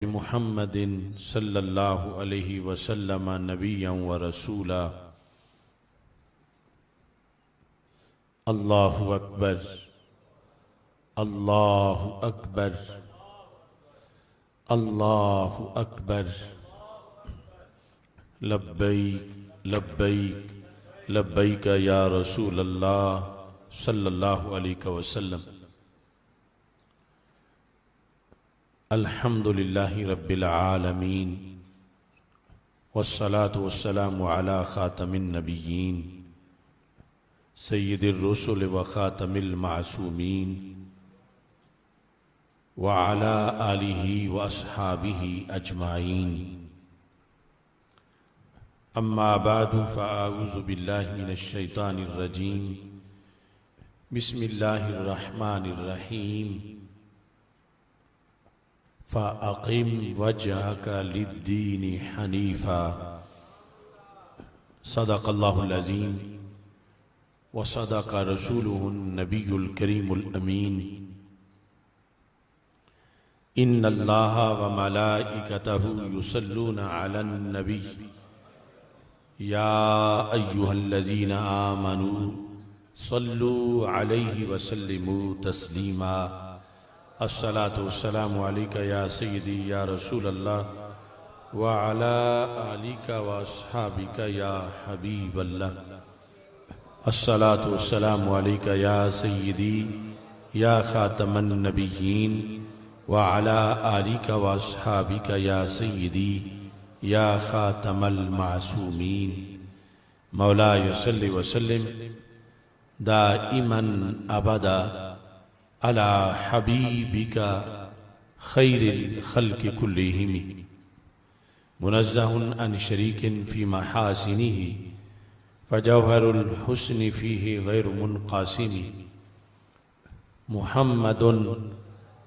محمد صلی اللہ علیہ وسلم نبیا و رسولا۔ اللہ اکبر اللہ اکبر اللہ اکبر، لبیک لبیک لبیک یا رسول اللہ صلی اللہ علیہ وسلم۔ الحمد للہ رب العالمین، والصلاة والسلام علی خاتم النبیین، سید الرسل و خاتم المعصومین، وعلی آلہ و اصحابہ اجمعین۔ اما بعد فاعوذ باللہ من الشیطان الرجیم، بسم اللہ الرحمن الرحیم۔ فَأَقِمْ وَجْهَكَ لِلدِّينِ حَنِيفًا۔ صدق اللہ العظیم وصدق رسولہ النبی الکریم الامین۔ ان اللہ وملائکتہ یصلون علی النبی یا ایہا الذین آمنوا صلوا علیہ وسلموا تسلیما۔ الصلاة والسلام علیک یا سیدی یا رسول اللہ وعلی آلک واصحابک یا حبیب اللہ۔ الصلاة والسلام علیک یا سیدی یا خاتم النبیین وعلی آلک واصحابک یا سیدی یا خاتم المعصومین۔ مولاي صلی وسلم دائما ابدا على حبيبك خير الخلق كلهم، منزه عن شريك في محاسنه، فجوهر الحسن فيه غير منقاسم، محمد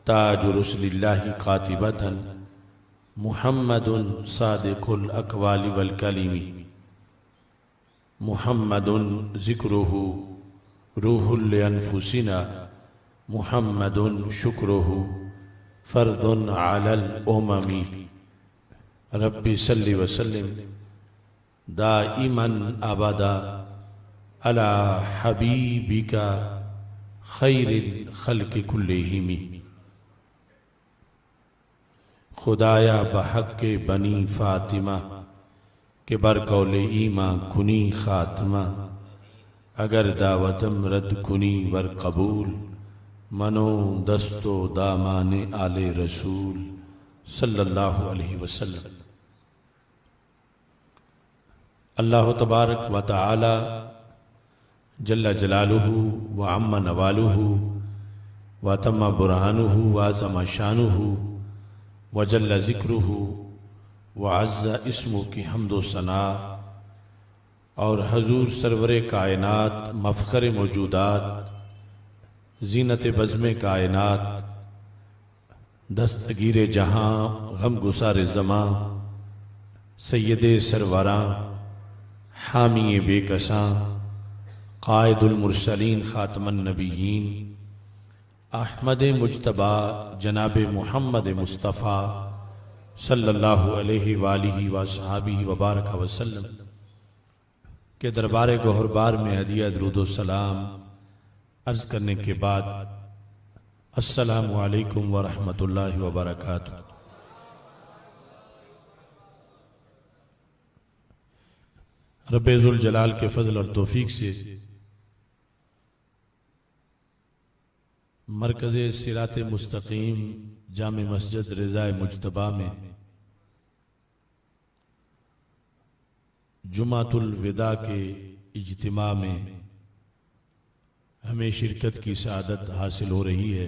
تاج رسل الله قاتبة، محمد صادق الأقوال والكلم، محمد ذكره روح لأنفسنا، محمد شکرہ فرد علی الامم۔ رب صلی وسلم دائما ابدا علی حبیبک خیر الخلق کلہم۔ خدایا بحق بنی فاطمہ کہ برقول ایمان کنی خاتمہ، اگر دعوتم رد کنی ور قبول، منو دستو دامان آل رسول صلی اللہ علیہ وسلم۔ اللہ تبارک و تعالی جل جلالہ وعم نوالہ وتم برہانہ وعظم شانہ وجل ذکرہ وعز اسمہ کی حمد و ثناء، اور حضور سرور کائنات مفخر موجودات زینت بزم کائنات دستگیر جہاں غم گسار زماں سید سروراں حامی بے کساں قائد المرسلین خاتم النبیین احمد مجتبی جناب محمد مصطفیٰ صلی اللہ علیہ وآلہ وصحابہ وبارک وسلم کے دربار گوہربار میں ہدیہ درود و سلام عرض کرنے کے بعد، السلام علیکم ورحمۃ اللہ وبرکاتہ۔ رب ذوالجلال کے فضل اور توفیق سے مرکز صراط مستقیم جامع مسجد رضا مجتبیٰ میں جمعۃ الوداع کے اجتماع میں ہمیں شرکت کی سعادت حاصل ہو رہی ہے۔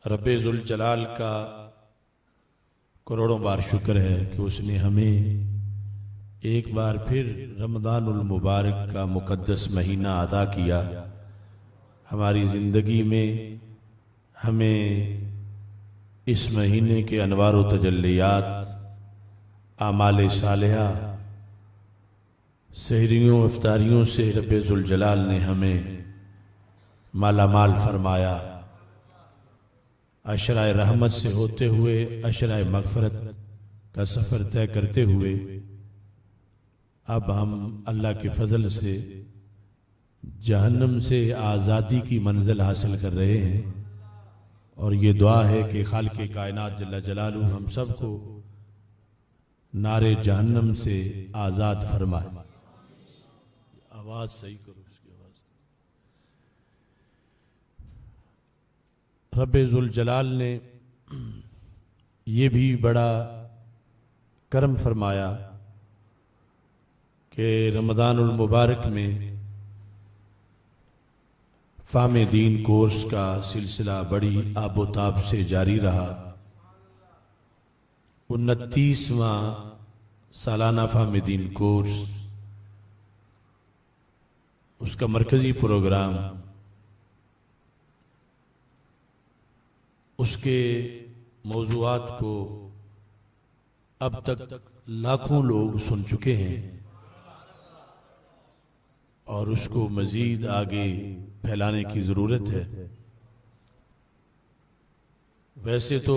رب ذوالجلال کا کروڑوں بار شکر ہے کہ اس نے ہمیں ایک بار پھر رمضان المبارک کا مقدس مہینہ عطا کیا۔ ہماری زندگی میں ہمیں اس مہینے کے انوار و تجلیات، اعمال صالحہ، سحریوں افطاریوں سے رب ذوالجلال نے ہمیں مالا مال فرمایا۔ عشرۂ رحمت سے ہوتے ہوئے عشرۂ مغفرت کا سفر طے کرتے ہوئے اب ہم اللہ کے فضل سے جہنم سے آزادی کی منزل حاصل کر رہے ہیں، اور یہ دعا ہے کہ خالق کائنات جل جلالہ ہم سب کو نار جہنم سے آزاد فرمائے۔ آواز صحیح کرو اس کی آواز۔ رب ذوالجلال نے یہ بھی بڑا کرم فرمایا کہ رمضان المبارک میں فہم دین کورس کا سلسلہ بڑی آب و تاب سے جاری رہا۔ 29واں سالانہ فہم دین کورس، اس کا مرکزی پروگرام، اس کے موضوعات کو اب تک لاکھوں لوگ سن چکے ہیں، اور اس کو مزید آگے پھیلانے کی ضرورت ہے۔ ویسے تو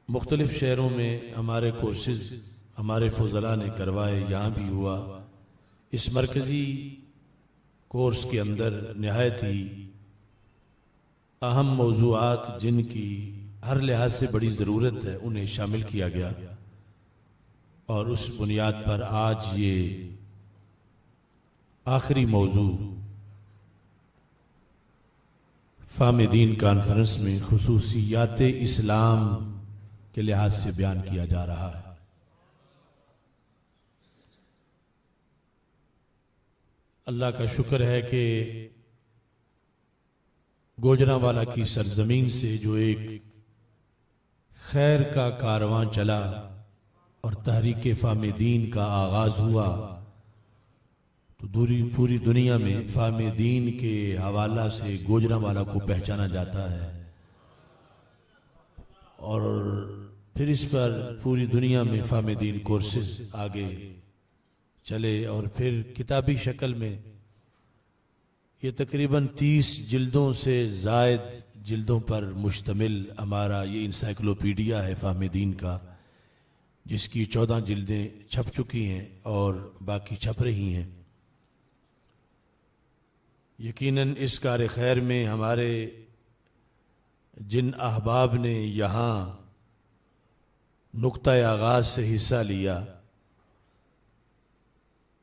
مختلف شہروں میں ہمارے کورسز ہمارے فضلاء نے کروائے، یہاں بھی ہوا۔ اس مرکزی کورس کے اندر نہایت ہی اہم موضوعات جن کی ہر لحاظ سے بڑی ضرورت ہے انہیں شامل کیا گیا، اور اس بنیاد پر آج یہ آخری موضوع فہم دین کانفرنس میں خصوصیات اسلام کے لحاظ سے بیان کیا جا رہا ہے۔ اللہ کا شکر ہے کہ گوجرانوالا کی سرزمین سے جو ایک خیر کا کارواں چلا اور تحریک فہم دین کا آغاز ہوا، تو پوری دنیا میں فہم دین کے حوالہ سے گوجرانوالا کو پہچانا جاتا ہے، اور پھر اس پر پوری دنیا میں فہم دین کورسز آگے چلے، اور پھر کتابی شکل میں یہ تقریباً 30 جلدوں سے زائد جلدوں پر مشتمل ہمارا یہ انسائکلوپیڈیا ہے فہم دین کا، جس کی 14 جلدیں چھپ چکی ہیں اور باقی چھپ رہی ہیں۔ یقیناً اس کار خیر میں ہمارے جن احباب نے یہاں نقطہ آغاز سے حصہ لیا،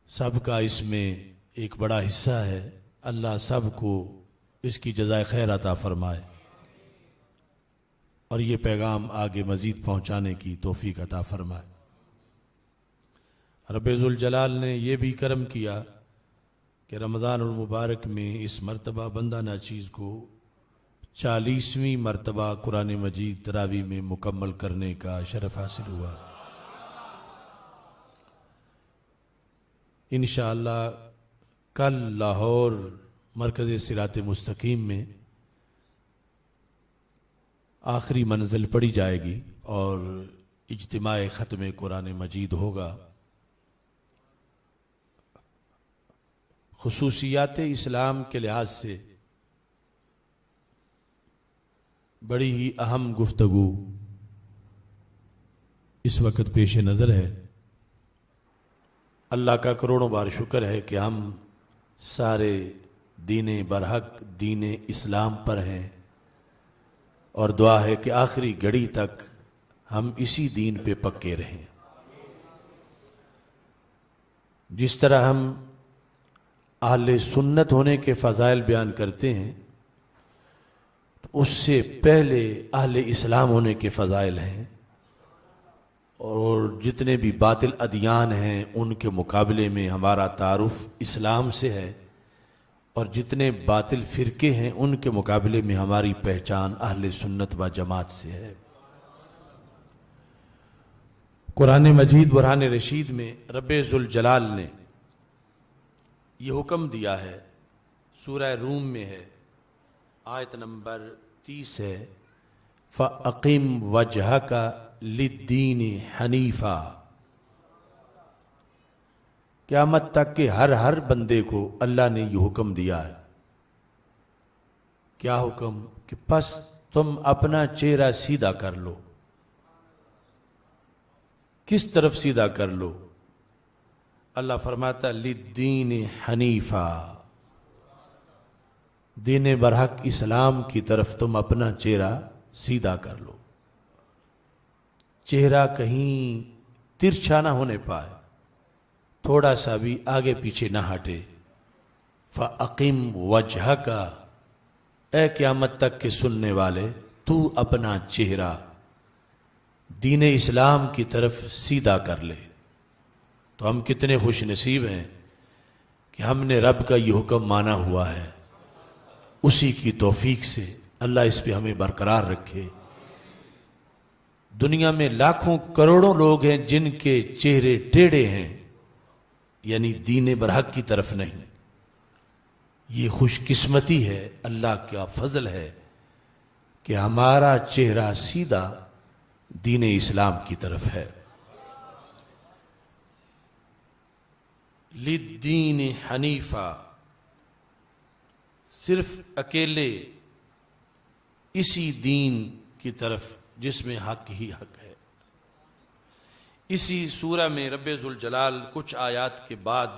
سب کا اس میں ایک بڑا حصہ ہے۔ اللہ سب کو اس کی جزائے خیر عطا فرمائے، اور یہ پیغام آگے مزید پہنچانے کی توفیق عطا فرمائے۔ رب ذوالجلال نے یہ بھی کرم کیا کہ رمضان المبارک میں اس مرتبہ بندہ ناچیز کو 40ویں مرتبہ قرآن مجید تراویح میں مکمل کرنے کا شرف حاصل ہوا۔ انشاءاللہ کل لاہور مرکز صراط مستقیم میں آخری منزل پڑی جائے گی اور اجتماع ختم قرآن مجید ہوگا۔ خصوصیات اسلام کے لحاظ سے بڑی ہی اہم گفتگو اس وقت پیش نظر ہے۔ اللہ کا کروڑوں بار شکر ہے کہ ہم سارے دین برحق دین اسلام پر ہیں، اور دعا ہے کہ آخری گھڑی تک ہم اسی دین پہ پکے رہیں۔ جس طرح ہم اہل سنت ہونے کے فضائل بیان کرتے ہیں، تو اس سے پہلے اہل اسلام ہونے کے فضائل ہیں، اور جتنے بھی باطل ادیان ہیں ان کے مقابلے میں ہمارا تعارف اسلام سے ہے، اور جتنے باطل فرقے ہیں ان کے مقابلے میں ہماری پہچان اہل سنت و جماعت سے ہے۔ قرآن مجید برہان رشید میں رب ذوالجلال نے یہ حکم دیا ہے، سورہ روم میں ہے، آیت نمبر 30 ہے، فَأَقِمْ وَجْهَكَ لِلدِّينِ حَنِيفًا۔ قیامت تک کہ ہر بندے کو اللہ نے یہ حکم دیا ہے۔ کیا حکم؟ کہ پس تم اپنا چہرہ سیدھا کر لو. کس طرف سیدھا کر لو؟ اللہ فرماتا للدین حنیفا، دین برحق اسلام کی طرف تم اپنا چہرہ سیدھا کر لو. چہرہ کہیں ترچھا نہ ہونے پائے، تھوڑا سا بھی آگے پیچھے نہ ہٹے. فَأَقِمْ وَجْهَكَ، اے قیامت تک کے سننے والے تو اپنا چہرہ دین اسلام کی طرف سیدھا کر لے. تو ہم کتنے خوش نصیب ہیں کہ ہم نے رب کا یہ حکم مانا ہوا ہے. اسی کی توفیق سے اللہ اس پہ ہمیں برقرار رکھے. دنیا میں لاکھوں کروڑوں لوگ ہیں جن کے چہرے ٹیڑھے ہیں، یعنی دین برحق کی طرف نہیں. یہ خوش قسمتی ہے، اللہ کا فضل ہے کہ ہمارا چہرہ سیدھا دین اسلام کی طرف ہے. للدین حنیفا، صرف اکیلے اسی دین کی طرف جس میں حق ہی حق ہے. اسی سورہ میں رب ذوالجلال کچھ آیات کے بعد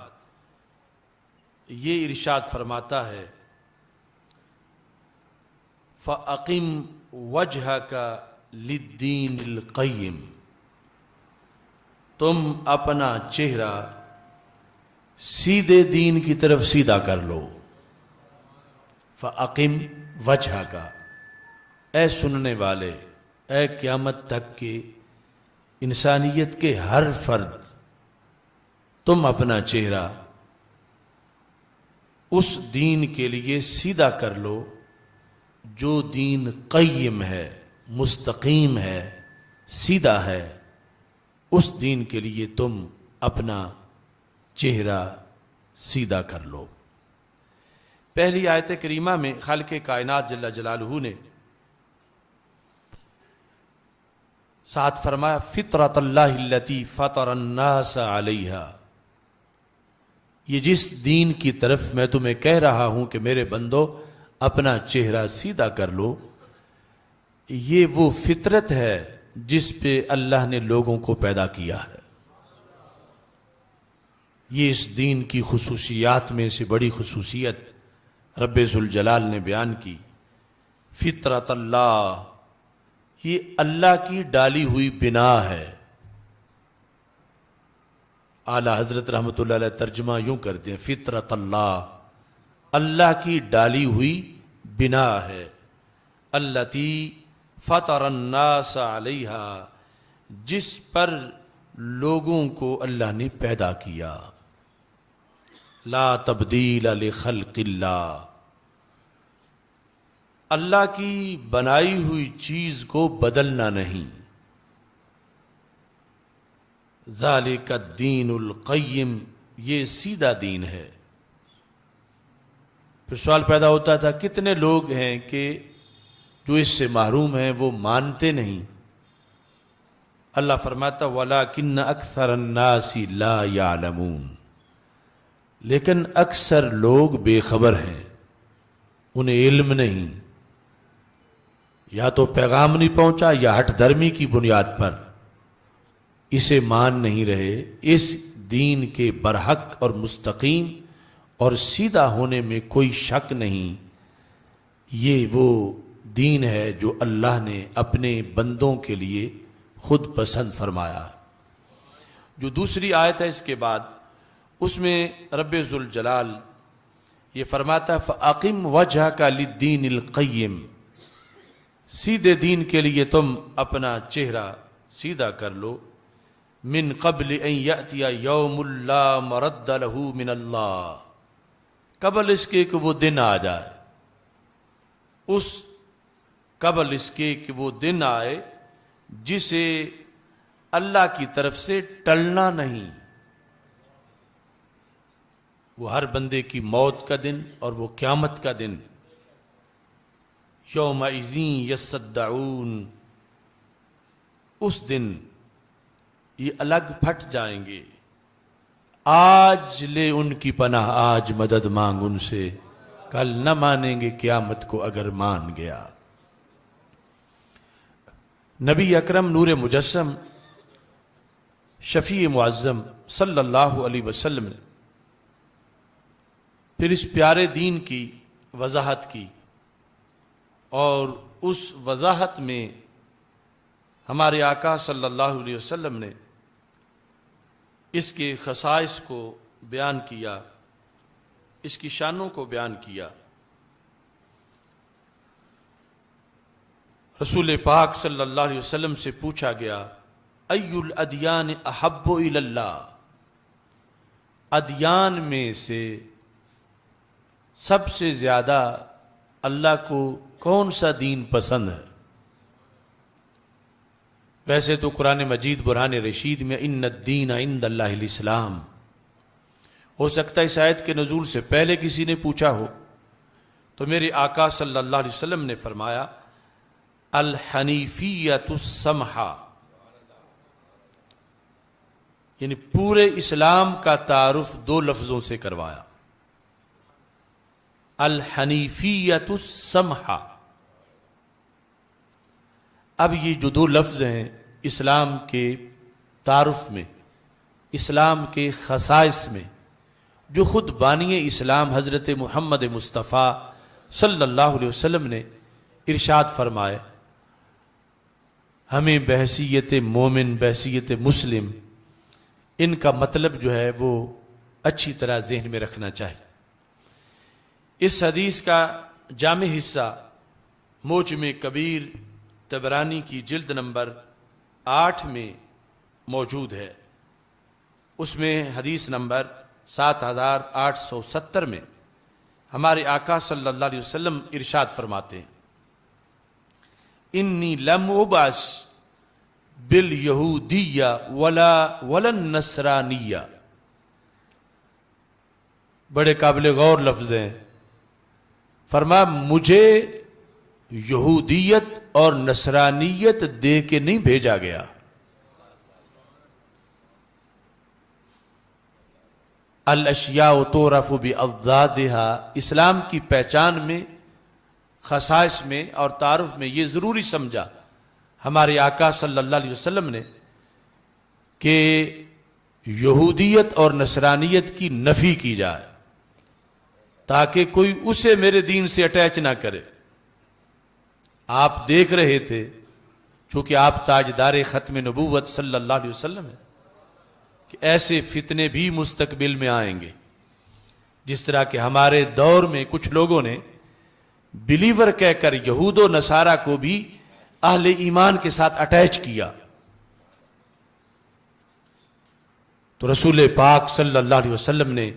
یہ ارشاد فرماتا ہے فَأَقِمْ وَجْهَكَ لِلدِّينِ الْقَيِّمِ، تم اپنا چہرہ سیدھے دین کی طرف سیدھا کر لو. فَأَقِمْ وَجْهَكَ، اے سننے والے، اے قیامت تک کے انسانیت کے ہر فرد، تم اپنا چہرہ اس دین کے لیے سیدھا کر لو جو دین قیم ہے، مستقیم ہے، سیدھا ہے. اس دین کے لیے تم اپنا چہرہ سیدھا کر لو. پہلی آیت کریمہ میں خالق کائنات جل جلالہ نے ساتھ فرمایا فطرت اللہ التی فطر الناس علیہا، یہ جس دین کی طرف میں تمہیں کہہ رہا ہوں کہ میرے بندو اپنا چہرہ سیدھا کر لو، یہ وہ فطرت ہے جس پہ اللہ نے لوگوں کو پیدا کیا ہے. یہ اس دین کی خصوصیات میں سے بڑی خصوصیت رب ذوالجلال نے بیان کی. فطرت اللہ، یہ اللہ کی ڈالی ہوئی بنا ہے. اعلیٰ حضرت رحمۃ اللہ علیہ ترجمہ یوں کرتے ہیں فطرت اللہ، اللہ کی ڈالی ہوئی بنا ہے. التی فطر الناس علیہا، جس پر لوگوں کو اللہ نے پیدا کیا. لا تبدیل لخلق اللہ، اللہ کی بنائی ہوئی چیز کو بدلنا نہیں. ذالک الدین القیم، یہ سیدھا دین ہے. پھر سوال پیدا ہوتا تھا کتنے لوگ ہیں کہ جو اس سے محروم ہیں، وہ مانتے نہیں. اللہ فرماتا وَلَكِنَّ أَكْثَرَ النَّاسِ لَا يَعْلَمُونَ، لیکن اکثر لوگ بے خبر ہیں، انہیں علم نہیں. یا تو پیغام نہیں پہنچا یا ہٹ دھرمی کی بنیاد پر اسے مان نہیں رہے. اس دین کے برحق اور مستقیم اور سیدھا ہونے میں کوئی شک نہیں. یہ وہ دین ہے جو اللہ نے اپنے بندوں کے لیے خود پسند فرمایا. جو دوسری آیت ہے اس کے بعد، اس میں رب ذوالجلال یہ فرماتا ہے فَأَقِمْ وَجْهَكَ لِلدِّينِ الْقَيِّمِ، سیدھے دین کے لیے تم اپنا چہرہ سیدھا کر لو. من قبل ان یأتی یوم لا مرد له من اللہ، قبل اس کے کہ وہ دن آ جائے، اس قبل اس کے کہ وہ دن آئے جسے اللہ کی طرف سے ٹلنا نہیں. وہ ہر بندے کی موت کا دن اور وہ قیامت کا دن. یومئذ یصدعون، اس دن یہ الگ پھٹ جائیں گے. آج لے ان کی پناہ، آج مدد مانگ ان سے، کل نہ مانیں گے قیامت کو اگر مان گیا. نبی اکرم نور مجسم شفیع معظم صلی اللہ علیہ وسلم نے پھر اس پیارے دین کی وضاحت کی، اور اس وضاحت میں ہمارے آقا صلی اللہ علیہ وسلم نے اس کے خصائص کو بیان کیا، اس کی شانوں کو بیان کیا۔ رسول پاک صلی اللہ علیہ وسلم سے پوچھا گیا، ای الادیان احب الی اللہ، ادیان میں سے سب سے زیادہ اللہ کو کون سا دین پسند ہے؟ ویسے تو قرآن مجید برہان رشید میں ان الدین عند اللہ الاسلام، ہو سکتا ہے اس آیت کے نزول سے پہلے کسی نے پوچھا ہو، تو میرے آقا صلی اللہ علیہ وسلم نے فرمایا الحنیفیۃ السمحہ، یعنی پورے اسلام کا تعارف دو لفظوں سے کروایا، الحنیفیۃ السمحہ۔ اب یہ جو دو لفظ ہیں اسلام کے تعارف میں، اسلام کے خصائص میں، جو خود بانی اسلام حضرت محمد مصطفیٰ صلی اللہ علیہ وسلم نے ارشاد فرمائے، ہمیں بحیثیت مومن، بحیثیت مسلم، ان کا مطلب جو ہے وہ اچھی طرح ذہن میں رکھنا چاہیے۔ اس حدیث کا جامع حصہ موجم کبیر طبرانی کی جلد نمبر 8 میں موجود ہے، اس میں حدیث نمبر 7870 میں ہمارے آقا صلی اللہ علیہ وسلم ارشاد فرماتے ہیں، انی لم ابعث بالیہودیہ ولا النصرانیہ۔ بڑے قابل غور لفظ ہیں، فرمایا مجھے یہودیت اور نصرانیت دے کے نہیں بھیجا گیا۔ الاشیاء تعرف باضدادها، اسلام کی پہچان میں، خصائص میں اور تعارف میں یہ ضروری سمجھا ہمارے آقا صلی اللہ علیہ وسلم نے کہ یہودیت اور نصرانیت کی نفی کی جائے، تاکہ کوئی اسے میرے دین سے اٹیچ نہ کرے۔ آپ دیکھ رہے تھے، چونکہ آپ تاجدار ختم نبوت صلی اللہ علیہ وسلم ہیں، کہ ایسے فتنے بھی مستقبل میں آئیں گے، جس طرح کہ ہمارے دور میں کچھ لوگوں نے بلیور کہہ کر یہود و نصارہ کو بھی اہل ایمان کے ساتھ اٹیچ کیا۔ تو رسول پاک صلی اللہ علیہ وسلم نے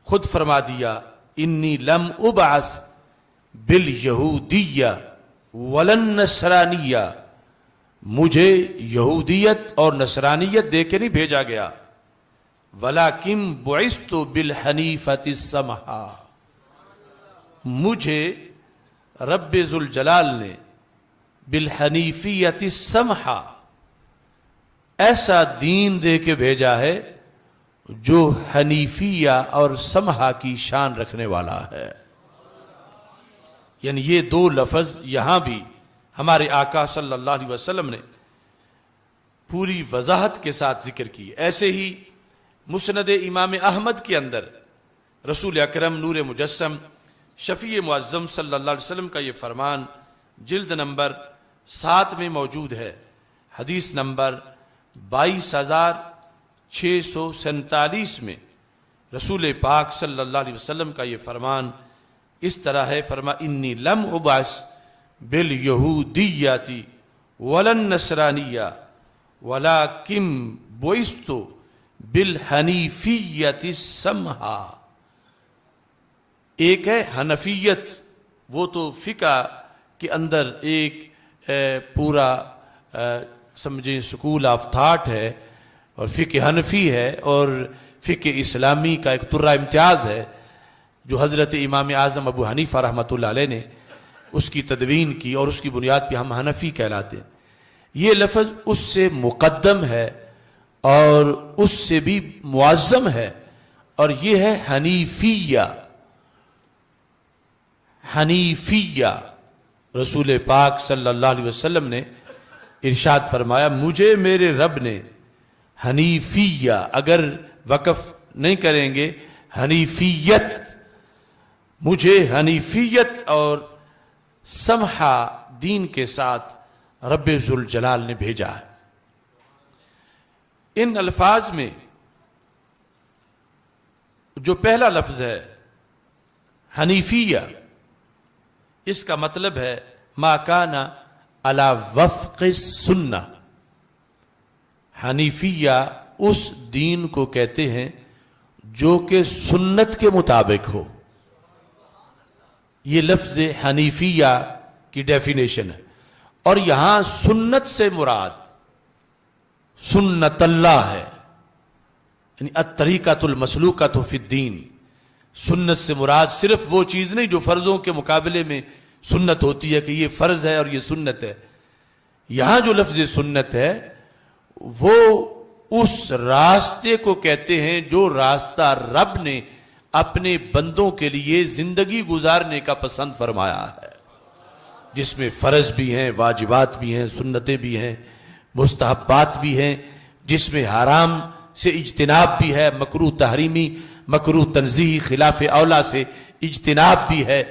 خود فرما دیا، انی لم ابعث بالیہودیہ ولا النصرانیہ، مجھے یہودیت اور نصرانیت دے کے نہیں بھیجا گیا، ولیکن بعثت بالحنیفۃ السمحہ، مجھے رب ذوالجلال نے بالحنیفیۃ السمحہ ایسا دین دے کے بھیجا ہے جو حنیفیہ اور سمحہ کی شان رکھنے والا ہے۔ یعنی یہ دو لفظ یہاں بھی ہمارے آقا صلی اللہ علیہ وسلم نے پوری وضاحت کے ساتھ ذکر کی۔ ایسے ہی مسند امام احمد کے اندر رسول اکرم نور مجسم شفیع معظم صلی اللہ علیہ وسلم کا یہ فرمان جلد نمبر 7 میں موجود ہے، حدیث نمبر 22,647 میں رسول پاک صلی اللہ علیہ وسلم کا یہ فرمان اس طرح ہے، فرما انی لم ابعث بالیہودیۃ ولا النصرانیہ ولکن بعثت بالحنیفیۃ السمحہ۔ ایک ہے حنفیت، وہ تو فقہ کے اندر ایک پورا سمجھیں سکول آف تھاٹ ہے، اور فقہ حنفی ہے، اور فقہ اسلامی کا ایک ترہ امتیاز ہے جو حضرت امام اعظم ابو حنیفہ رحمۃ اللہ علیہ نے اس کی تدوین کی، اور اس کی بنیاد پہ ہم حنفی کہلاتے ہیں۔ یہ لفظ اس سے مقدم ہے اور اس سے بھی معظم ہے، اور یہ ہے حنیفیہ۔ حنیفیہ رسول پاک صلی اللہ علیہ وسلم نے ارشاد فرمایا مجھے میرے رب نے حنیفیہ، اگر وقف نہیں کریں گے حنیفیت، مجھے حنیفیت اور سمحا دین کے ساتھ رب ذوالجلال نے بھیجا ہے۔ ان الفاظ میں جو پہلا لفظ ہے حنیفیہ، اس کا مطلب ہے ما کان علی وفق سنہ۔ حنیفیہ اس دین کو کہتے ہیں جو کہ سنت کے مطابق ہو۔ یہ لفظ حنیفیہ کی ڈیفینیشن ہے، اور یہاں سنت سے مراد سنت اللہ ہے، یعنی الطریقۃ المسلوکۃ فی الدین۔ سنت سے مراد صرف وہ چیز نہیں جو فرضوں کے مقابلے میں سنت ہوتی ہے کہ یہ فرض ہے اور یہ سنت ہے۔ یہاں جو لفظ سنت ہے وہ اس راستے کو کہتے ہیں جو راستہ رب نے اپنے بندوں کے لیے زندگی گزارنے کا پسند فرمایا ہے، جس میں فرض بھی ہیں، واجبات بھی ہیں، سنتیں بھی ہیں، مستحبات بھی ہیں، جس میں حرام سے اجتناب بھی ہے، مکروہ تحریمی، مکروہ تنزیہی، خلاف اولا سے اجتناب بھی ہے۔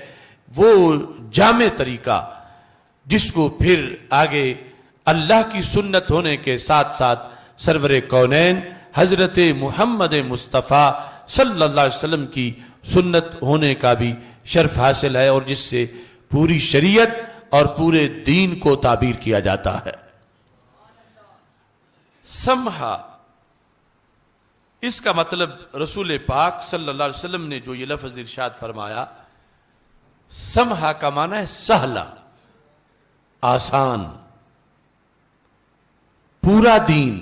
وہ جامع طریقہ جس کو پھر آگے اللہ کی سنت ہونے کے ساتھ ساتھ سرور کونین حضرت محمد مصطفیٰ صلی اللہ علیہ وسلم کی سنت ہونے کا بھی شرف حاصل ہے، اور جس سے پوری شریعت اور پورے دین کو تعبیر کیا جاتا ہے۔ سمحا، اس کا مطلب رسول پاک صلی اللہ علیہ وسلم نے جو یہ لفظ ارشاد فرمایا، سمحا کا معنی ہے سہلا، آسان، پورا دین۔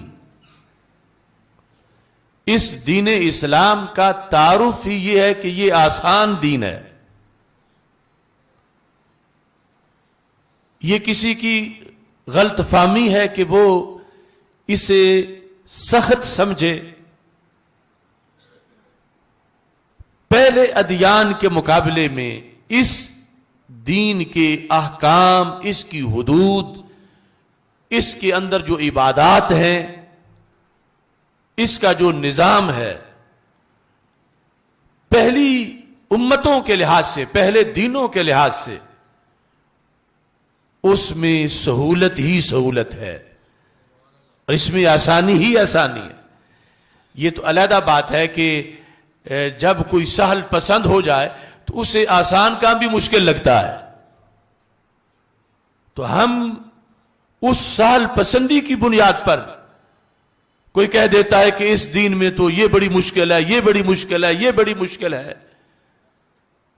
اس دین اسلام کا تعارف ہی یہ ہے کہ یہ آسان دین ہے۔ یہ کسی کی غلط فہمی ہے کہ وہ اسے سخت سمجھے۔ پہلے ادیان کے مقابلے میں اس دین کے احکام، اس کی حدود، اس کے اندر جو عبادات ہیں، اس کا جو نظام ہے، پہلی امتوں کے لحاظ سے، پہلے دینوں کے لحاظ سے اس میں سہولت ہی سہولت ہے، اور اس میں آسانی ہی آسانی ہے۔ یہ تو علیحدہ بات ہے کہ جب کوئی سہل پسند ہو جائے تو اسے آسان کام بھی مشکل لگتا ہے۔ تو ہم اس سہل پسندی کی بنیاد پر کوئی کہہ دیتا ہے کہ اس دین میں تو یہ بڑی مشکل ہے، یہ بڑی مشکل ہے، یہ بڑی مشکل ہے۔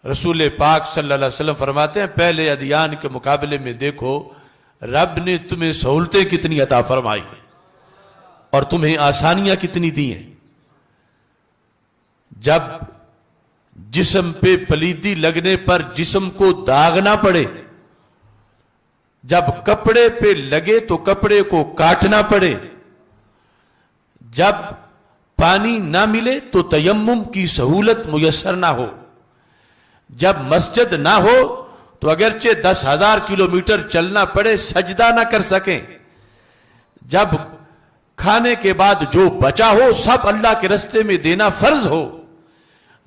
رسول پاک صلی اللہ علیہ وسلم فرماتے ہیں پہلے ادیان کے مقابلے میں دیکھو رب نے تمہیں سہولتیں کتنی عطا فرمائی ہیں اور تمہیں آسانیاں کتنی دی ہیں۔ جب جسم پہ پلیدی لگنے پر جسم کو داغنا پڑے، جب کپڑے پہ لگے تو کپڑے کو کاٹنا پڑے، جب پانی نہ ملے تو تیمم کی سہولت میسر نہ ہو، جب مسجد نہ ہو تو اگرچہ 10,000 کلومیٹر چلنا پڑے سجدہ نہ کر سکیں، جب کھانے کے بعد جو بچا ہو سب اللہ کے راستے میں دینا فرض ہو،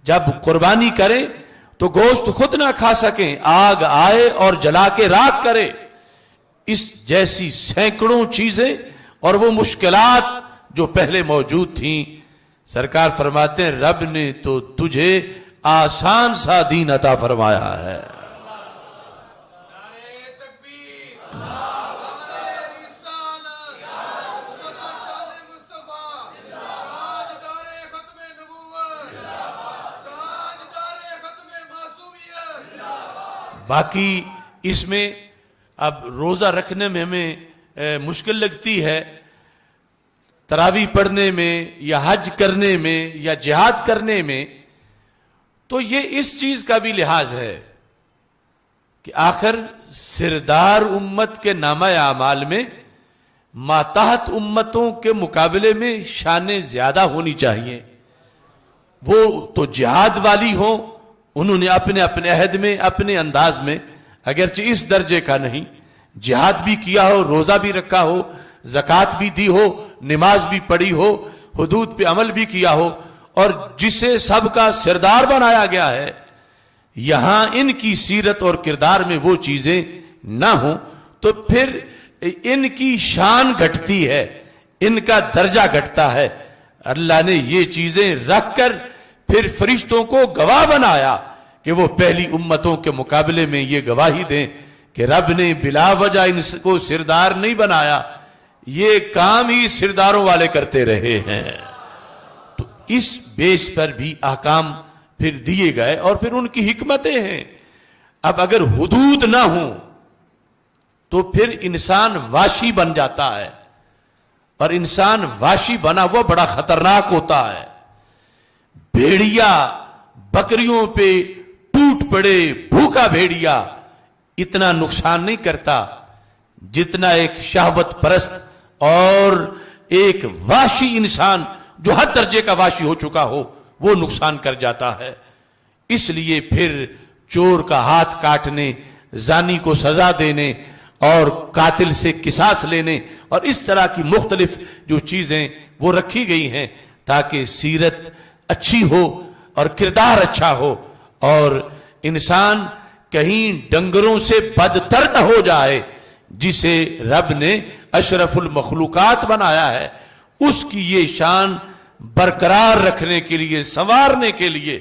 جب قربانی کریں تو گوشت خود نہ کھا سکیں، آگ آئے اور جلا کے راکھ کرے، اس جیسی سینکڑوں چیزیں اور وہ مشکلات جو پہلے موجود تھیں، سرکار فرماتے ہیں رب نے تو تجھے آسان سا دین عطا فرمایا ہے۔ باقی اس میں اب روزہ رکھنے میں ہمیں مشکل لگتی ہے، تراویح پڑھنے میں یا حج کرنے میں یا جہاد کرنے میں، تو یہ اس چیز کا بھی لحاظ ہے کہ آخر سردار امت کے نامہ اعمال میں ماتحت امتوں کے مقابلے میں شانیں زیادہ ہونی چاہیے۔ وہ تو جہاد والی ہوں، انہوں نے اپنے اپنے عہد میں اپنے انداز میں اگرچہ اس درجے کا نہیں جہاد بھی کیا ہو, روزہ بھی رکھا ہو, زکوٰۃ بھی دی ہو, نماز بھی پڑھی ہو, حدود پہ عمل بھی کیا ہو, اور جسے سب کا سردار بنایا گیا ہے, یہاں ان کی سیرت اور کردار میں وہ چیزیں نہ ہوں تو پھر ان کی شان گھٹتی ہے, ان کا درجہ گھٹتا ہے. اللہ نے یہ چیزیں رکھ کر پھر فرشتوں کو گواہ بنایا کہ وہ پہلی امتوں کے مقابلے میں یہ گواہی دیں کہ رب نے بلا وجہ ان کو سردار نہیں بنایا, یہ کام ہی سرداروں والے کرتے رہے ہیں. تو اس بیس پر بھی احکام پھر دیے گئے, اور پھر ان کی حکمتیں ہیں. اب اگر حدود نہ ہوں تو پھر انسان واشی بن جاتا ہے, اور انسان واشی بنا وہ بڑا خطرناک ہوتا ہے. بھیڑیا بکریوں پہ ٹوٹ پڑے, بھوکا بھیڑیا اتنا نقصان نہیں کرتا جتنا ایک شہوت پرست اور ایک واشی انسان جو ہر درجے کا واشی ہو چکا ہو وہ نقصان کر جاتا ہے. اس لیے پھر چور کا ہاتھ کاٹنے, زانی کو سزا دینے, اور قاتل سے قصاص لینے, اور اس طرح کی مختلف جو چیزیں وہ رکھی گئی ہیں تاکہ سیرت اچھی ہو اور کردار اچھا ہو, اور انسان کہیں ڈنگروں سے بدتر نہ ہو جائے. جسے رب نے اشرف المخلوقات بنایا ہے اس کی یہ شان برقرار رکھنے کے لیے, سنوارنے کے لیے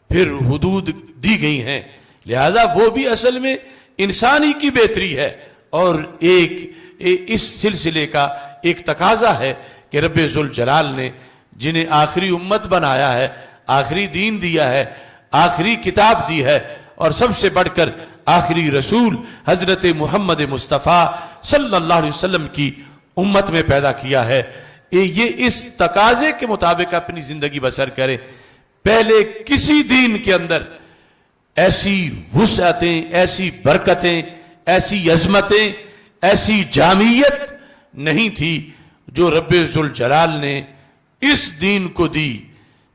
پھر حدود دی گئی ہیں. لہذا وہ بھی اصل میں انسانی کی بہتری ہے, اور اس سلسلے کا ایک تقاضا ہے کہ رب ذوالجلال نے جنہیں آخری امت بنایا ہے, آخری دین دیا ہے, آخری کتاب دی ہے, اور سب سے بڑھ کر آخری رسول حضرت محمد مصطفیٰ صلی اللہ علیہ وسلم کی امت میں پیدا کیا ہے, یہ اس تقاضے کے مطابق اپنی زندگی بسر کرے. پہلے کسی دین کے اندر ایسی وسعتیں, ایسی برکتیں, ایسی عظمتیں, ایسی جامعیت نہیں تھی جو رب ذوالجلال نے اس دین کو دی,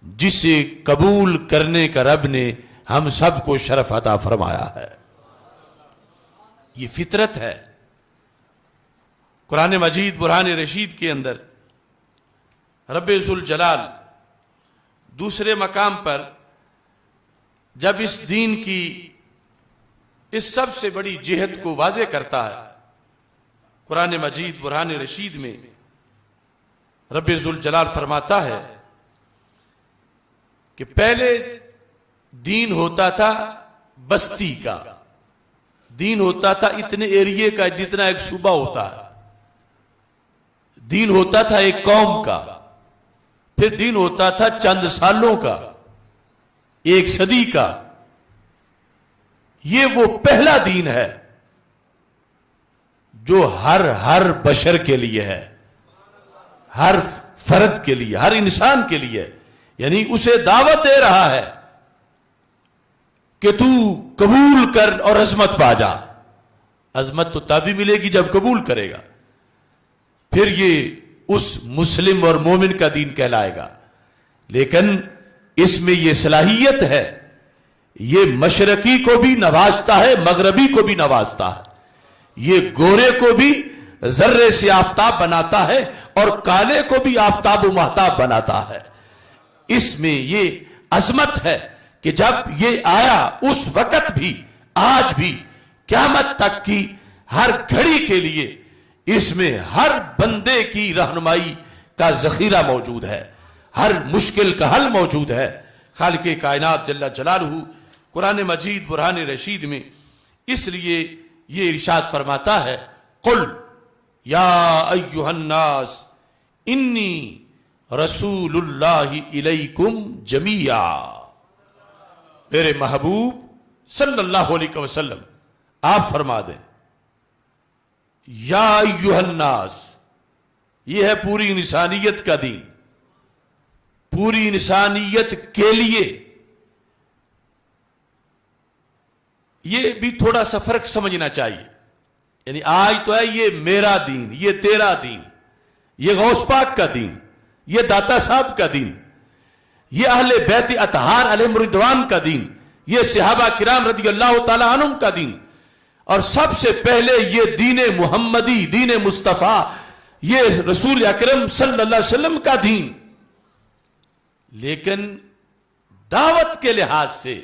جسے قبول کرنے کا رب نے ہم سب کو شرف عطا فرمایا ہے. یہ فطرت ہے. قرآن مجید برہان رشید کے اندر رب ذوالجلال دوسرے مقام پر جب اس دین کی اس سب سے بڑی جہت کو واضح کرتا ہے, قرآن مجید برہان رشید میں رب ذوالجلال فرماتا ہے کہ پہلے دین ہوتا تھا بستی کا, دین ہوتا تھا اتنے ایریے کا جتنا ایک صوبہ ہوتا ہے, دین ہوتا تھا ایک قوم کا, پھر دین ہوتا تھا چند سالوں کا, ایک صدی کا. یہ وہ پہلا دین ہے جو ہر بشر کے لیے ہے, ہر فرد کے لیے, ہر انسان کے لیے. یعنی اسے دعوت دے رہا ہے کہ تو قبول کر اور عظمت پا جا. عظمت تو تبھی ملے گی جب قبول کرے گا, پھر یہ اس مسلم اور مومن کا دین کہلائے گا. لیکن اس میں یہ صلاحیت ہے, یہ مشرقی کو بھی نوازتا ہے, مغربی کو بھی نوازتا ہے, یہ گورے کو بھی ذرے سے آفتاب بناتا ہے اور کالے کو بھی آفتاب و مہتاب بناتا ہے. اس میں یہ عظمت ہے کہ جب یہ آیا اس وقت بھی, آج بھی, قیامت تک کی ہر گھڑی کے لیے اس میں ہر بندے کی رہنمائی کا ذخیرہ موجود ہے, ہر مشکل کا حل موجود ہے. خالق کائنات جل جلالہ قرآن مجید برہان رشید میں اس لیے یہ ارشاد فرماتا ہے, قل یا ایھا الناس انی رسول اللہ الیکم جمیعا. میرے محبوب صلی اللہ علیہ وسلم آپ فرما دیں, یا ایھا الناس, یہ ہے پوری انسانیت کا دین, پوری انسانیت کے لیے. یہ بھی تھوڑا سا فرق سمجھنا چاہیے. یعنی آج تو ہے یہ میرا دین, یہ تیرا دین, یہ غوث پاک کا دین, یہ داتا صاحب کا دین, یہ اہل بیت اطہار علیہم رضوان کا دین, یہ صحابہ کرام رضی اللہ تعالی عنہم کا دین. اور سب سے پہلے یہ دین محمدی، دین مصطفیٰ، یہ رسول اکرم صلی اللہ علیہ وسلم کا دین، لیکن دعوت کے لحاظ سے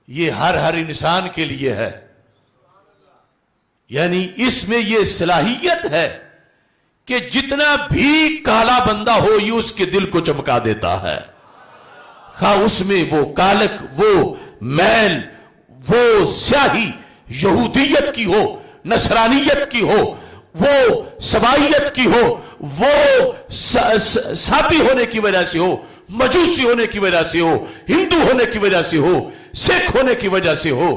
یہ ہر انسان کے لیے ہے. یعنی اس میں یہ صلاحیت ہے کہ جتنا بھی کالا بندہ ہو یہ اس کے دل کو چمکا دیتا ہے، خواہ اس میں وہ کالک، وہ میل، وہ سیاہی یہودیت کی ہو، نصرانیت کی ہو، وہ سبائیت کی ہو، وہ سابی ہونے کی وجہ سے ہو، مجوسی ہونے کی وجہ سے ہو، ہندو ہونے کی وجہ سے ہو، سکھ ہونے کی وجہ سے ہو.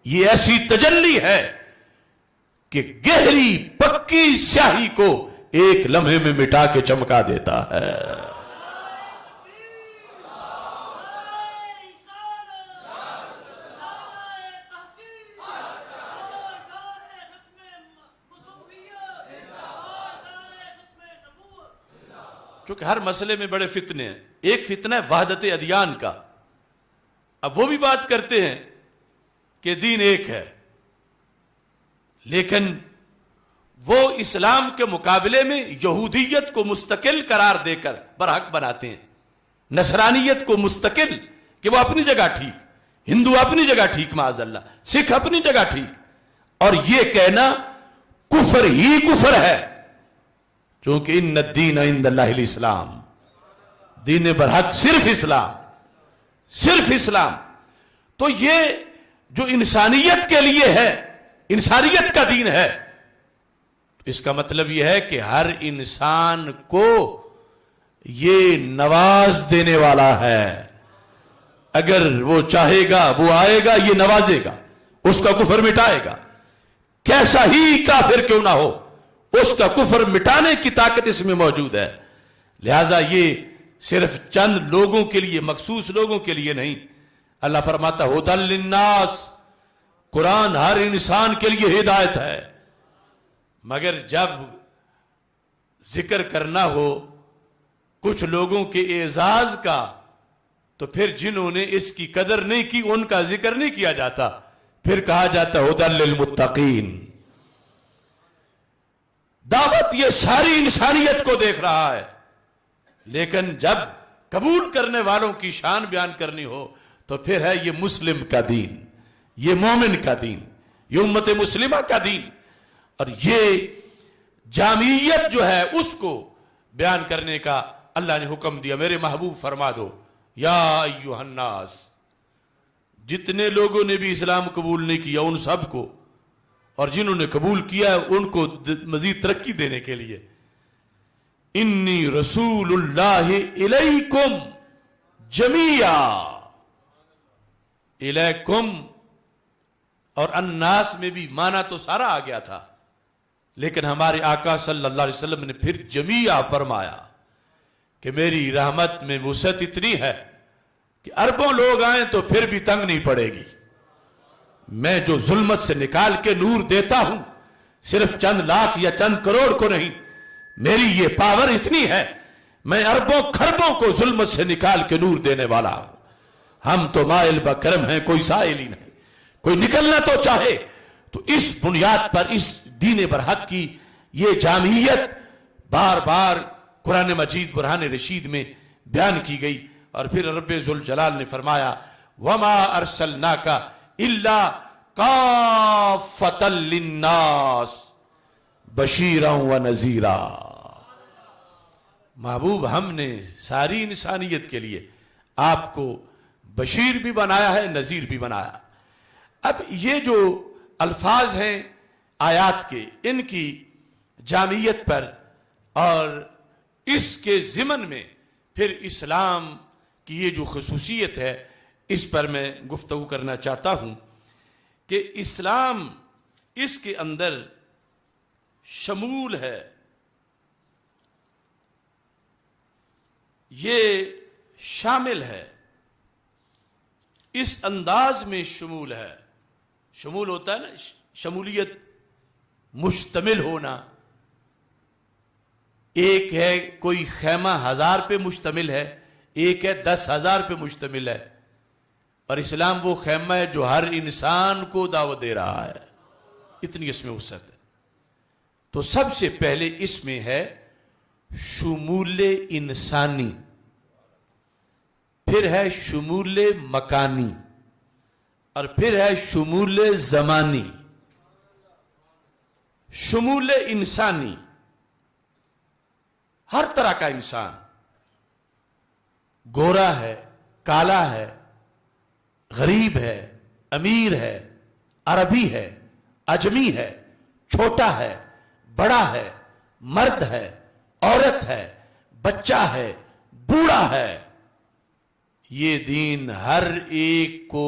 یہ ایسی تجلی ہے کہ گہری پکی سیاہی کو ایک لمحے میں مٹا کے چمکا دیتا ہے. کیونکہ ہر مسئلے میں بڑے فتنے ہیں. ایک فتنہ ہے وحدت ادیان کا. اب وہ بھی بات کرتے ہیں کہ دین ایک ہے، لیکن وہ اسلام کے مقابلے میں یہودیت کو مستقل قرار دے کر برحق بناتے ہیں، نصرانیت کو مستقل کہ وہ اپنی جگہ ٹھیک، ہندو اپنی جگہ ٹھیک معاذ اللہ، سکھ اپنی جگہ ٹھیک، اور یہ کہنا کفر ہی کفر ہے. چونکہ ان الدین عند اللہ الاسلام، دین برحق صرف اسلام، صرف اسلام. تو یہ جو انسانیت کے لیے ہے، انسانیت کا دین ہے، اس کا مطلب یہ ہے کہ ہر انسان کو یہ نواز دینے والا ہے. اگر وہ چاہے گا وہ آئے گا، یہ نوازے گا، اس کا کفر مٹائے گا. کیسا ہی کافر کیوں نہ ہو، اس کا کفر مٹانے کی طاقت اس میں موجود ہے. لہذا یہ صرف چند لوگوں کے لیے، مخصوص لوگوں کے لیے نہیں. اللہ فرماتا ھدی للناس، قرآن ہر انسان کے لیے ہدایت ہے. مگر جب ذکر کرنا ہو کچھ لوگوں کے اعزاز کا، تو پھر جنہوں نے اس کی قدر نہیں کی ان کا ذکر نہیں کیا جاتا، پھر کہا جاتا ھدی للمتقین. دعوت یہ ساری انسانیت کو دیکھ رہا ہے، لیکن جب قبول کرنے والوں کی شان بیان کرنی ہو تو پھر ہے یہ مسلم کا دین، یہ مومن کا دین، یہ امت مسلمہ کا دین. اور یہ جامعیت جو ہے اس کو بیان کرنے کا اللہ نے حکم دیا. میرے محبوب فرما دو یا ایھا الناس، جتنے لوگوں نے بھی اسلام قبول نہیں کیا ان سب کو، اور جنہوں نے قبول کیا ان کو مزید ترقی دینے کے لیے، انی رسول اللہ الیکم جمیعا. الیکم اور الناس میں بھی معنی تو سارا آ گیا تھا، لیکن ہمارے آقا صلی اللہ علیہ وسلم نے پھر جمیعا فرمایا کہ میری رحمت میں وسعت اتنی ہے کہ اربوں لوگ آئیں تو پھر بھی تنگ نہیں پڑے گی. میں جو ظلمت سے نکال کے نور دیتا ہوں صرف چند لاکھ یا چند کروڑ کو نہیں، میری یہ پاور اتنی ہے، میں اربوں خربوں کو ظلمت سے نکال کے نور دینے والا ہوں. ہم تو مائل بکرم ہیں، کوئی سائل ہی نہیں. کوئی نکلنا تو چاہے تو اس بنیاد پر اس دین برحق کی یہ جامعیت بار بار قرآن مجید برہان رشید میں بیان کی گئی. اور پھر رب ذوالجلال نے فرمایا وما ارسلناک الا کافۃ للناس بشیرا ونذیرا. محبوب ہم نے ساری انسانیت کے لیے آپ کو بشیر بھی بنایا ہے، نذیر بھی بنایا. اب یہ جو الفاظ ہیں آیات کے، ان کی جامعیت پر اور اس کے ضمن میں پھر اسلام کی یہ جو خصوصیت ہے اس پر میں گفتگو کرنا چاہتا ہوں کہ اسلام اس کے اندر شمول ہے، یہ شامل ہے، اس انداز میں شمول ہے. شمول ہوتا ہے نا، شمولیت، مشتمل ہونا. ایک ہے کوئی خیمہ 1000 پہ مشتمل ہے، ایک ہے 10,000 پہ مشتمل ہے. اور اسلام وہ خیمہ ہے جو ہر انسان کو دعوت دے رہا ہے، اتنی اس میں وسعت ہے۔ تو سب سے پہلے اس میں ہے شمول انسانی، پھر ہے شمول مکانی، اور پھر ہے شمول زمانی۔ شمول انسانی، ہر طرح کا انسان، گورا ہے، کالا ہے، غریب ہے، امیر ہے، عربی ہے، اجمی ہے، چھوٹا ہے، بڑا ہے، مرد ہے، عورت ہے، بچہ ہے، بوڑھا ہے، یہ دین ہر ایک کو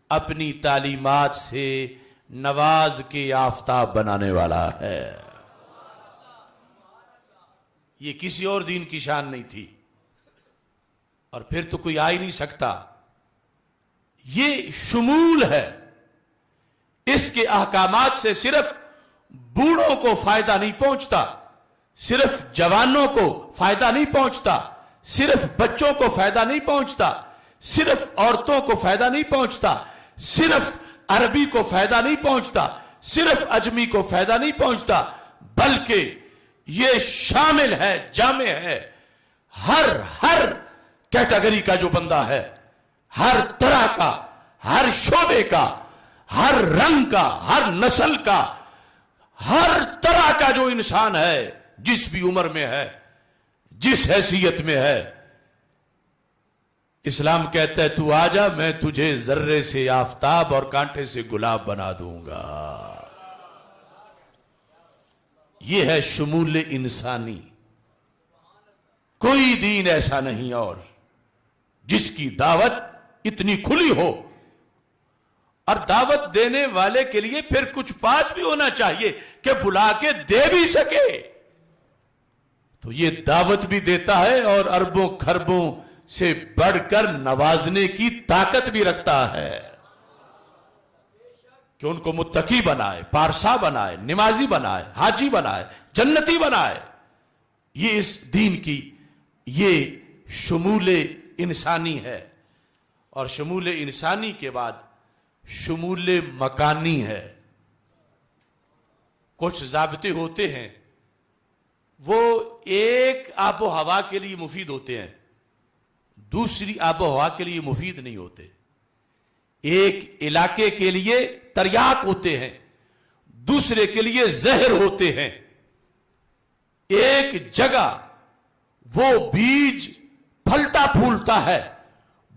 اپنی تعلیمات سے نواز کے آفتاب بنانے والا ہے۔ یہ کسی اور دین کی شان نہیں تھی، اور پھر تو کوئی آ ہی نہیں سکتا۔ یہ شمول ہے، اس کے احکامات سے صرف بوڑھوں کو فائدہ نہیں پہنچتا، صرف جوانوں کو فائدہ نہیں پہنچتا، صرف بچوں کو فائدہ نہیں پہنچتا، صرف عورتوں کو فائدہ نہیں پہنچتا، صرف عربی کو فائدہ نہیں پہنچتا، صرف اجمی کو فائدہ نہیں پہنچتا، بلکہ یہ شامل ہے، جامع ہے، ہر کیٹیگری کا جو بندہ ہے، ہر طرح کا، ہر شعبے کا، ہر رنگ کا، ہر نسل کا، ہر طرح کا جو انسان ہے، جس بھی عمر میں ہے، جس حیثیت میں ہے، اسلام کہتا ہے تو آجا، میں تجھے ذرے سے آفتاب اور کانٹے سے گلاب بنا دوں گا۔ یہ ہے شمول انسانی۔ کوئی دین ایسا نہیں اور جس کی دعوت اتنی کھلی ہو، اور دعوت دینے والے کے لیے پھر کچھ پاس بھی ہونا چاہیے کہ بلا کے دے بھی سکے۔ تو یہ دعوت بھی دیتا ہے اور اربوں خربوں سے بڑھ کر نوازنے کی طاقت بھی رکھتا ہے کہ ان کو متقی بنائے، پارسا بنائے، نمازی بنائے، حاجی بنائے، جنتی بنائے۔ یہ اس دین کی یہ شمول انسانی ہے۔ اور شمول انسانی کے بعد شمول مکانی ہے۔ کچھ ضابطے ہوتے ہیں، وہ ایک آب و ہوا کے لیے مفید ہوتے ہیں، دوسری آب و ہوا کے لیے مفید نہیں ہوتے۔ ایک علاقے کے لیے تریاق ہوتے ہیں، دوسرے کے لیے زہر ہوتے ہیں۔ ایک جگہ وہ بیج پھلتا پھولتا ہے،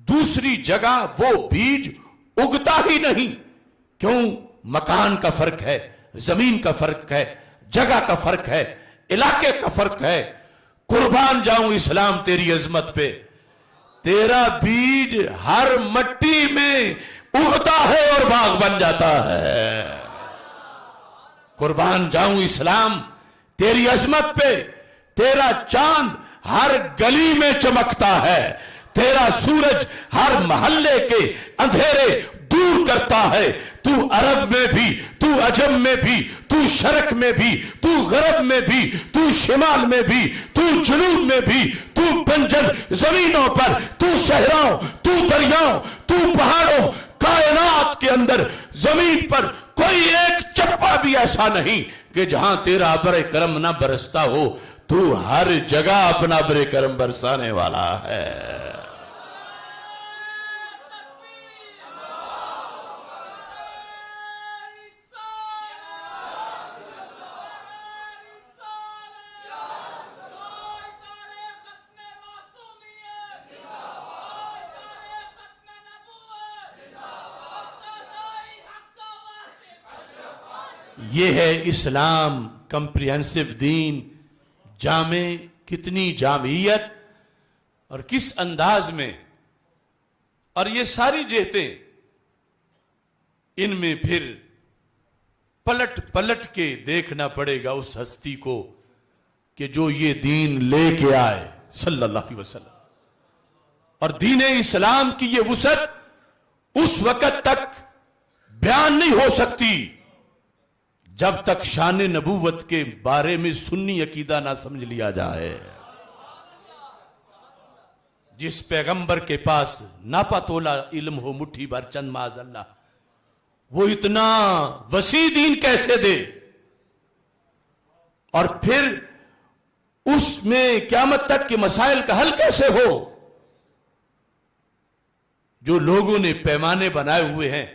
دوسری جگہ وہ بیج اگتا ہی نہیں۔ کیوں؟ مکان کا فرق ہے، زمین کا فرق ہے، جگہ کا فرق ہے، علاقے کا فرق ہے۔ قربان جاؤں اسلام تیری عظمت پہ، تیرا بیج ہر مٹی میں اگتا ہے اور باغ بن جاتا ہے۔ قربان جاؤں اسلام تیری عظمت پہ، تیرا چاند ہر گلی میں چمکتا ہے، تیرا سورج ہر محلے کے اندھیرے دور کرتا ہے۔ تو عرب میں بھی، تو عجم میں بھی، تو شرق میں بھی، تو غرب میں بھی، تو شمال میں بھی، تو جنوب میں بھی، تو بنجر زمینوں پر، تو صحراؤں، تو دریاؤں، تو پہاڑوں، کائنات کے اندر زمین پر کوئی ایک چپا بھی ایسا نہیں کہ جہاں تیرا ابر کرم نہ برستا ہو۔ تو ہر جگہ اپنا ابر کرم برسانے والا ہے۔ یہ ہے اسلام، کمپریہنسو دین، جامع، کتنی جامعیت اور کس انداز میں۔ اور یہ ساری جہتیں، ان میں پھر پلٹ پلٹ کے دیکھنا پڑے گا اس ہستی کو کہ جو یہ دین لے کے آئے صلی اللہ علیہ وسلم۔ اور دین اسلام کی یہ وسعت اس وقت تک بیان نہیں ہو سکتی جب تک شان نبوت کے بارے میں سنی عقیدہ نہ سمجھ لیا جائے۔ جس پیغمبر کے پاس ناپا تولا علم ہو مٹھی بھر چند معاذ اللہ، وہ اتنا وسیع دین کیسے دے؟ اور پھر اس میں قیامت تک کے مسائل کا حل کیسے ہو؟ جو لوگوں نے پیمانے بنائے ہوئے ہیں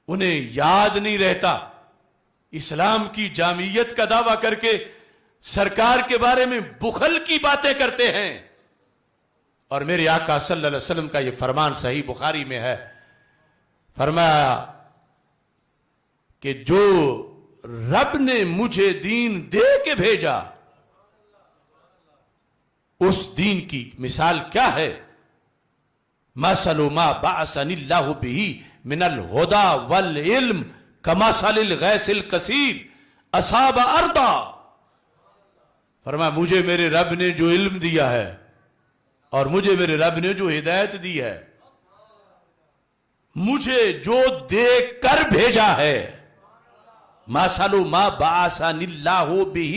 انہیں یاد نہیں رہتا، اسلام کی جامعیت کا دعویٰ کر کے سرکار کے بارے میں بخل کی باتیں کرتے ہیں۔ اور میرے آقا صلی اللہ علیہ وسلم کا یہ فرمان صحیح بخاری میں ہے، فرمایا کہ جو رب نے مجھے دین دے کے بھیجا اس دین کی مثال کیا ہے؟ مثل ما بعثنی اللہ بہ من الہدی والعلم کمثل الغیث الکثیر اصاب ارضا۔ فرمایا مجھے میرے رب نے جو علم دیا ہے اور مجھے میرے رب نے جو ہدایت دی ہے، مجھے جو دے کر بھیجا ہے، مثل ما بعثنی اللہ بہ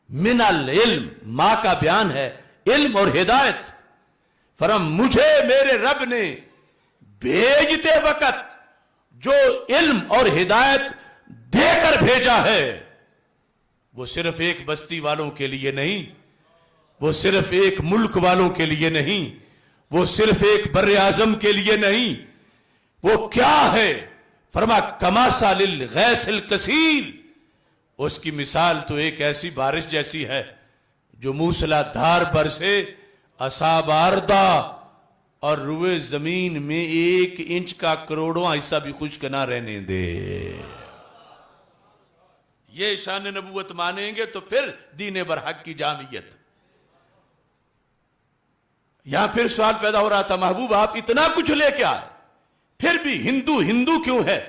من العلم، ماں کا بیان ہے علم اور ہدایت، فرم مجھے میرے رب نے بھیجتے وقت جو علم اور ہدایت دے کر بھیجا ہے وہ صرف ایک بستی والوں کے لیے نہیں، وہ صرف ایک ملک والوں کے لیے نہیں، وہ صرف ایک بر اعظم کے لیے نہیں، وہ کیا ہے؟ فرما کمثل الغیث الکثیر، اس کی مثال تو ایک ایسی بارش جیسی ہے جو موسلا دھار برسے اصاب ارضا، اور روئے زمین میں 1 انچ کا کروڑواں حصہ بھی خشک نہ رہنے دے۔ یہ شان نبوت مانیں گے تو پھر دین برحق کی جامعیت۔ یہاں پھر سوال پیدا ہو رہا تھا، محبوب آپ اتنا کچھ لے کے آئے پھر بھی ہندو کیوں ہے؟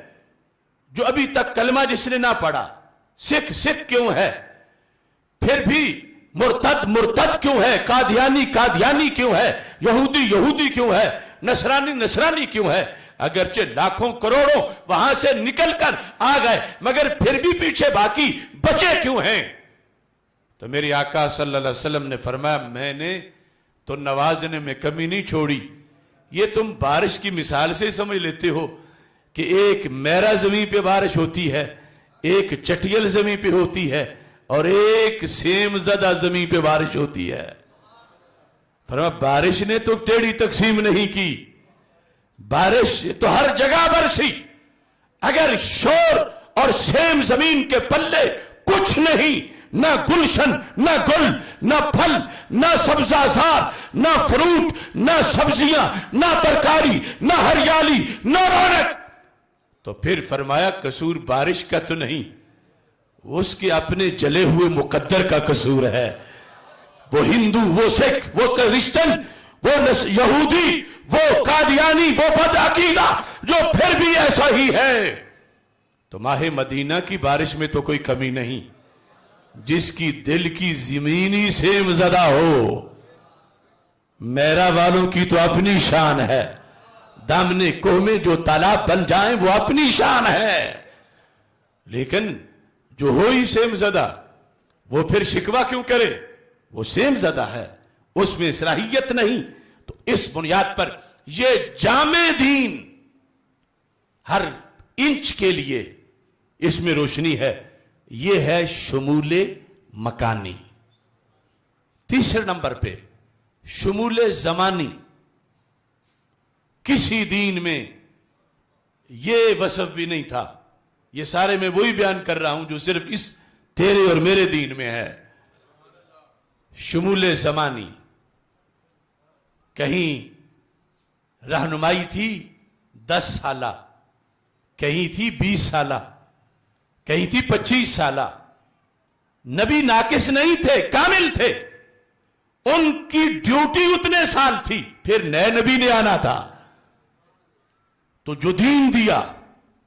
جو ابھی تک کلمہ جس نے نہ پڑھا، سکھ کیوں ہے؟ پھر بھی مرتد کیوں ہے؟ قادیانی کیوں ہے؟ یہودی کیوں ہے؟ نصرانی کیوں ہے؟ اگرچہ لاکھوں کروڑوں وہاں سے نکل کر آ گئے مگر پھر بھی پیچھے باقی بچے کیوں ہیں؟ تو میری آقا صلی اللہ علیہ وسلم نے فرمایا میں نے تو نوازنے میں کمی نہیں چھوڑی۔ یہ تم بارش کی مثال سے سمجھ لیتے ہو کہ ایک میرا زمین پہ بارش ہوتی ہے، ایک چٹیل زمین پہ ہوتی ہے، اور ایک سیم زدہ زمین پہ بارش ہوتی ہے۔ فرمایا بارش نے تو ٹیڑھی تقسیم نہیں کی، بارش تو ہر جگہ برسی۔ اگر شور اور سیم زمین کے پلے کچھ نہیں، نہ گلشن، نہ گل، نہ پھل، نہ سبزہ زار، نہ فروٹ، نہ سبزیاں، نہ ترکاری، نہ ہریالی، نہ رونق، تو پھر فرمایا قصور بارش کا تو نہیں، اس کے اپنے جلے ہوئے مقدر کا قصور ہے۔ وہ ہندو، وہ سکھ، وہ کرسچن، وہ یہودی، وہ قادیانی، وہ بدعقیدہ جو پھر بھی ایسا ہی ہے۔ تو ماہ مدینہ کی بارش میں تو کوئی کمی نہیں، جس کی دل کی زمینی سیم زدہ ہو۔ میرا والوں کی تو اپنی شان ہے، دامنے کوہ میں جو تالاب بن جائیں وہ اپنی شان ہے، لیکن جو ہو ہی سیم زدہ وہ پھر شکوہ کیوں کرے؟ وہ سیم زدہ ہے، اس میں صلاحیت نہیں۔ تو اس بنیاد پر یہ جامع دین ہر انچ کے لیے اس میں روشنی ہے، یہ ہے شمول مکانی۔ تیسرے نمبر پہ شمول زمانی۔ کسی دین میں یہ وصف بھی نہیں تھا، یہ سارے میں وہی بیان کر رہا ہوں جو صرف اس تیرے اور میرے دین میں ہے۔ شمول زمانی، کہیں رہنمائی تھی 10 سالہ، کہیں تھی 20 سالہ، کہیں تھی 25 سالہ۔ نبی ناقص نہیں تھے، کامل تھے، ان کی ڈیوٹی اتنے سال تھی، پھر نئے نبی نے آنا تھا۔ تو جو دین دیا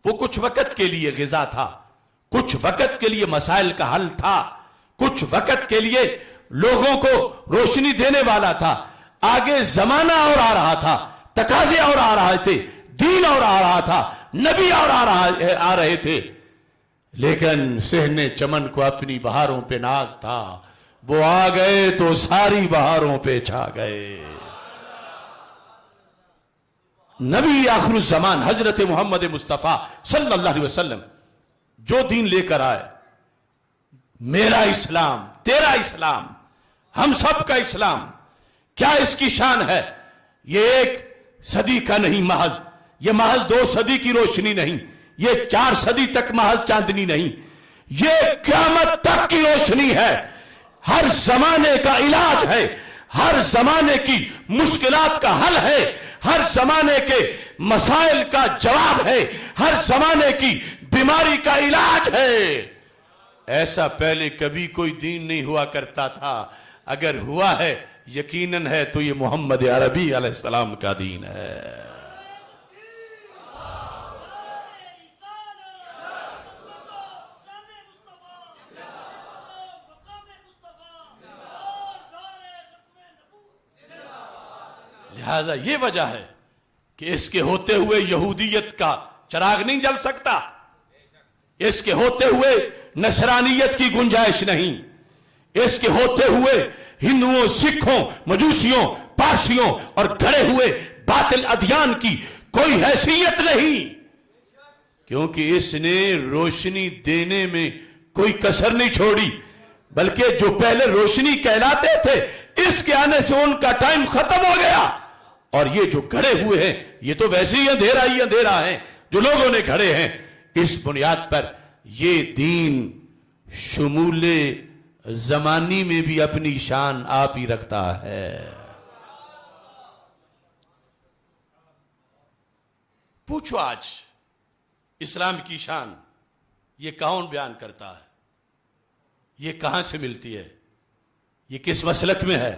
وہ کچھ وقت کے لیے غذا تھا، کچھ وقت کے لیے مسائل کا حل تھا، کچھ وقت کے لیے لوگوں کو روشنی دینے والا تھا۔ آگے زمانہ اور آ رہا تھا، تقاضے اور آ رہے تھے، دین اور آ رہا تھا، نبی اور آ رہے تھے، لیکن صحن چمن کو اپنی بہاروں پہ ناز تھا، وہ آ گئے تو ساری بہاروں پہ چھا گئے۔ نبی آخر الزمان حضرت محمد مصطفیٰ صلی اللہ علیہ وسلم جو دین لے کر آئے، میرا اسلام، تیرا اسلام، ہم سب کا اسلام، کیا اس کی شان ہے؟ یہ 1 صدی کا نہیں محض، یہ محض 2 صدی کی روشنی نہیں، یہ 4 صدی تک محض چاندنی نہیں، یہ قیامت تک کی روشنی ہے، ہر زمانے کا علاج ہے، ہر زمانے کی مشکلات کا حل ہے، ہر زمانے کے مسائل کا جواب ہے، ہر زمانے کی بیماری کا علاج ہے۔ ایسا پہلے کبھی کوئی دین نہیں ہوا کرتا تھا، اگر ہوا ہے یقیناً ہے تو یہ محمد عربی علیہ السلام کا دین ہے۔ لہذا یہ وجہ ہے کہ اس کے ہوتے ہوئے یہودیت کا چراغ نہیں جل سکتا، اس کے ہوتے ہوئے نصرانیت کی گنجائش نہیں، اس کے ہوتے ہوئے ہندوؤں، سکھوں، مجوسیوں، پارسیوں اور گھڑے ہوئے باطل ادیان کی کوئی حیثیت نہیں، کیونکہ اس نے روشنی دینے میں کوئی کسر نہیں چھوڑی، بلکہ جو پہلے روشنی کہلاتے تھے اس کے آنے سے ان کا ٹائم ختم ہو گیا، اور یہ جو گھڑے ہوئے ہیں یہ تو ویسے ہی اندھیرا ہیں جو لوگوں نے گھڑے ہیں۔ اس بنیاد پر یہ دین شمول زمانی میں بھی اپنی شان آپ ہی رکھتا ہے۔ پوچھو آج اسلام کی شان یہ کون بیان کرتا ہے؟ یہ کہاں سے ملتی ہے؟ یہ کس مسلک میں ہے؟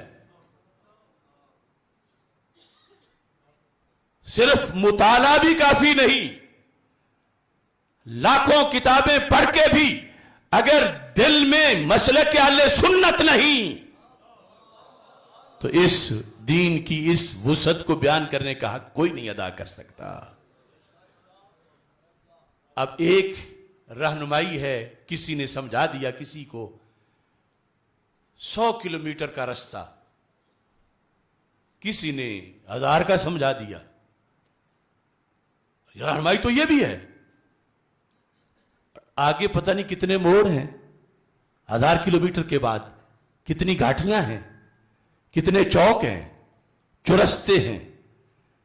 صرف مطالعہ بھی کافی نہیں، لاکھوں کتابیں پڑھ کے بھی اگر دل میں مسلک اہل سنت نہیں تو اس دین کی اس وسعت کو بیان کرنے کا حق کوئی نہیں ادا کر سکتا۔ اب ایک رہنمائی ہے، کسی نے سمجھا دیا کسی کو 100 کلومیٹر کا رستہ، کسی نے 1000 کا سمجھا دیا، رہنمائی تو یہ بھی ہے، آگے پتہ نہیں کتنے موڑ ہیں، 1000 کلومیٹر کے بعد کتنی گھاٹیاں ہیں، کتنے چوک ہیں، چرستے ہیں،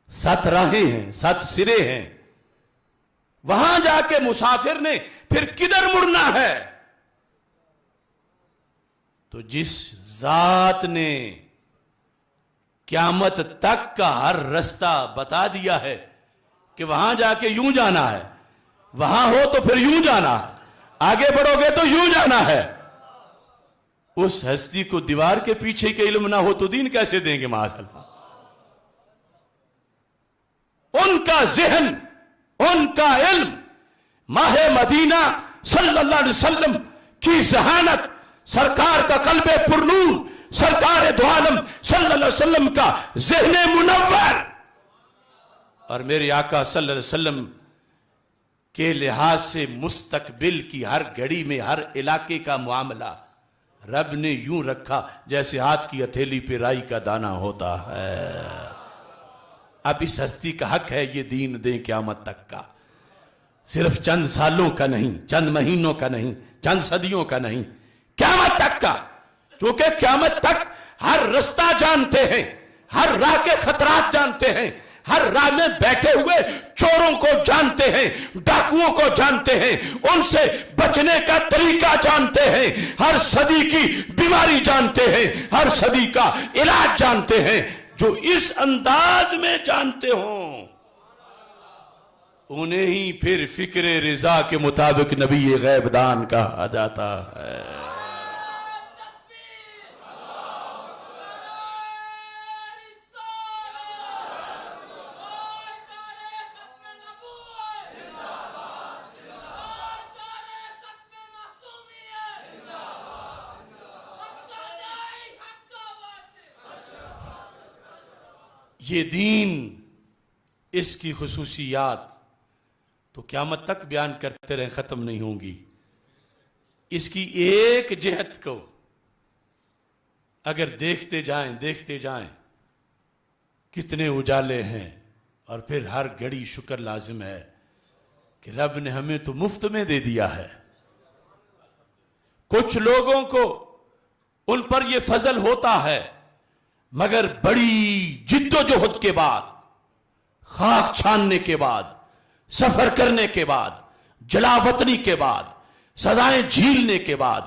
7 راہیں ہیں، 7 سرے ہیں، وہاں جا کے مسافر نے پھر کدھر مڑنا ہے؟ تو جس ذات نے قیامت تک کا ہر رستہ بتا دیا ہے کہ وہاں جا کے یوں جانا ہے، وہاں ہو تو پھر یوں جانا ہے، آگے بڑھو گے تو یوں جانا ہے، اس ہستی کو دیوار کے پیچھے کے علم نہ ہو تو دین کیسے دیں گے؟ معاذ اللہ۔ ان کا ذہن، ان کا علم ماہ مدینہ صلی اللہ علیہ وسلم کی ذہانت، سرکار کا قلب پرنور، سرکار دو عالم صلی اللہ علیہ وسلم کا ذہن منور، اور میرے آقا صلی اللہ علیہ وسلم کے لحاظ سے مستقبل کی ہر گھڑی میں ہر علاقے کا معاملہ رب نے یوں رکھا جیسے ہاتھ کی ہتھیلی پہ رائی کا دانہ ہوتا ہے۔ اب اس ہستی کا حق ہے یہ دین دیں قیامت تک کا، صرف چند سالوں کا نہیں، چند مہینوں کا نہیں، چند صدیوں کا نہیں، قیامت تک کا، کیونکہ قیامت تک ہر رستہ جانتے ہیں، ہر راہ کے خطرات جانتے ہیں، ہر راہ میں بیٹھے ہوئے چوروں کو جانتے ہیں، ڈاکوؤں کو جانتے ہیں، ان سے بچنے کا طریقہ جانتے ہیں، ہر صدی کی بیماری جانتے ہیں، ہر صدی کا علاج جانتے ہیں۔ جو اس انداز میں جانتے ہوں انہیں ہی پھر فکر رضا کے مطابق نبی غیب دان کہا جاتا ہے۔ یہ دین، اس کی خصوصیات تو قیامت تک بیان کرتے رہیں ختم نہیں ہوں گی۔ اس کی ایک جہت کو اگر دیکھتے جائیں کتنے اجالے ہیں اور پھر ہر گھڑی شکر لازم ہے کہ رب نے ہمیں تو مفت میں دے دیا ہے. کچھ لوگوں کو ان پر یہ فضل ہوتا ہے مگر بڑی جد و جہد کے بعد، خاک چھاننے کے بعد، سفر کرنے کے بعد، جلا وطنی کے بعد، سزائیں جھیلنے کے بعد،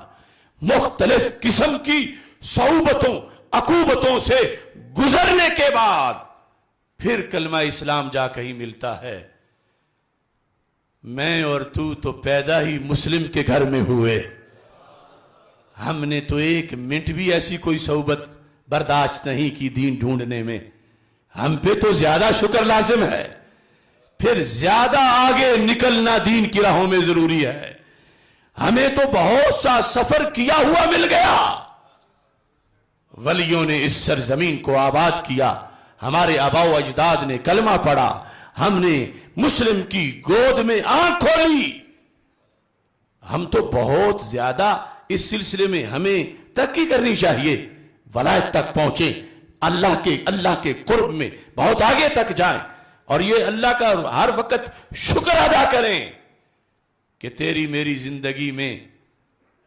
مختلف قسم کی صعوبتوں عقوبتوں سے گزرنے کے بعد پھر کلمہ اسلام جا کہیں ملتا ہے. میں اور تو پیدا ہی مسلم کے گھر میں ہوئے. ہم نے تو ایک منٹ بھی ایسی کوئی صعوبت برداشت نہیں کی دین ڈھونڈنے میں. ہم پہ تو زیادہ شکر لازم ہے. پھر زیادہ آگے نکلنا دین کی راہوں میں ضروری ہے. ہمیں تو بہت سا سفر کیا ہوا مل گیا. ولیوں نے اس سرزمین کو آباد کیا. ہمارے آباء و اجداد نے کلمہ پڑھا. ہم نے مسلم کی گود میں آنکھ کھولی. ہم تو بہت زیادہ اس سلسلے میں ہمیں ترقی کرنی چاہیے. ولایت تک پہنچے، اللہ کے قرب میں بہت آگے تک جائیں اور یہ اللہ کا ہر وقت شکر ادا کریں کہ تیری میری زندگی میں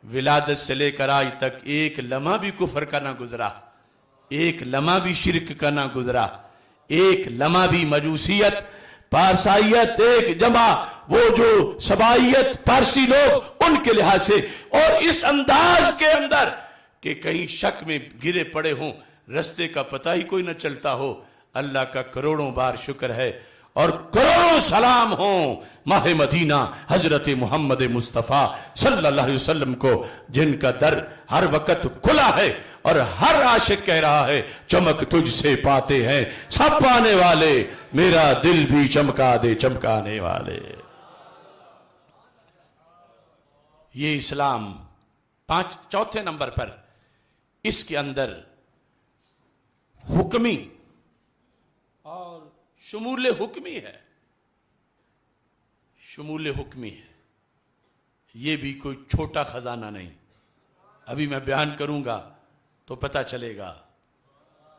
ولادت سے لے کر آج تک ایک لمحہ بھی کفر کا نہ گزرا، ایک لمحہ بھی شرک کا نہ گزرا، ایک لمحہ بھی مجوسیت پارسائیت ایک جمع وہ جو سبائیت پارسی لوگ ان کے لحاظ سے اور اس انداز کے اندر کہ کہیں شک میں گرے پڑے ہوں، رستے کا پتہ ہی کوئی نہ چلتا ہو. اللہ کا کروڑوں بار شکر ہے اور کروڑوں سلام ہوں ماہ مدینہ حضرت محمد مصطفیٰ صلی اللہ علیہ وسلم کو، جن کا در ہر وقت کھلا ہے اور ہر عاشق کہہ رہا ہے چمک تجھ سے پاتے ہیں سب پانے والے، میرا دل بھی چمکا دے چمکانے والے. یہ اسلام چوتھے نمبر پر اس کے اندر حکمی اور شمول حکمی ہے. شمول حکمی ہے، یہ بھی کوئی چھوٹا خزانہ نہیں. ابھی میں بیان کروں گا تو پتہ چلے گا.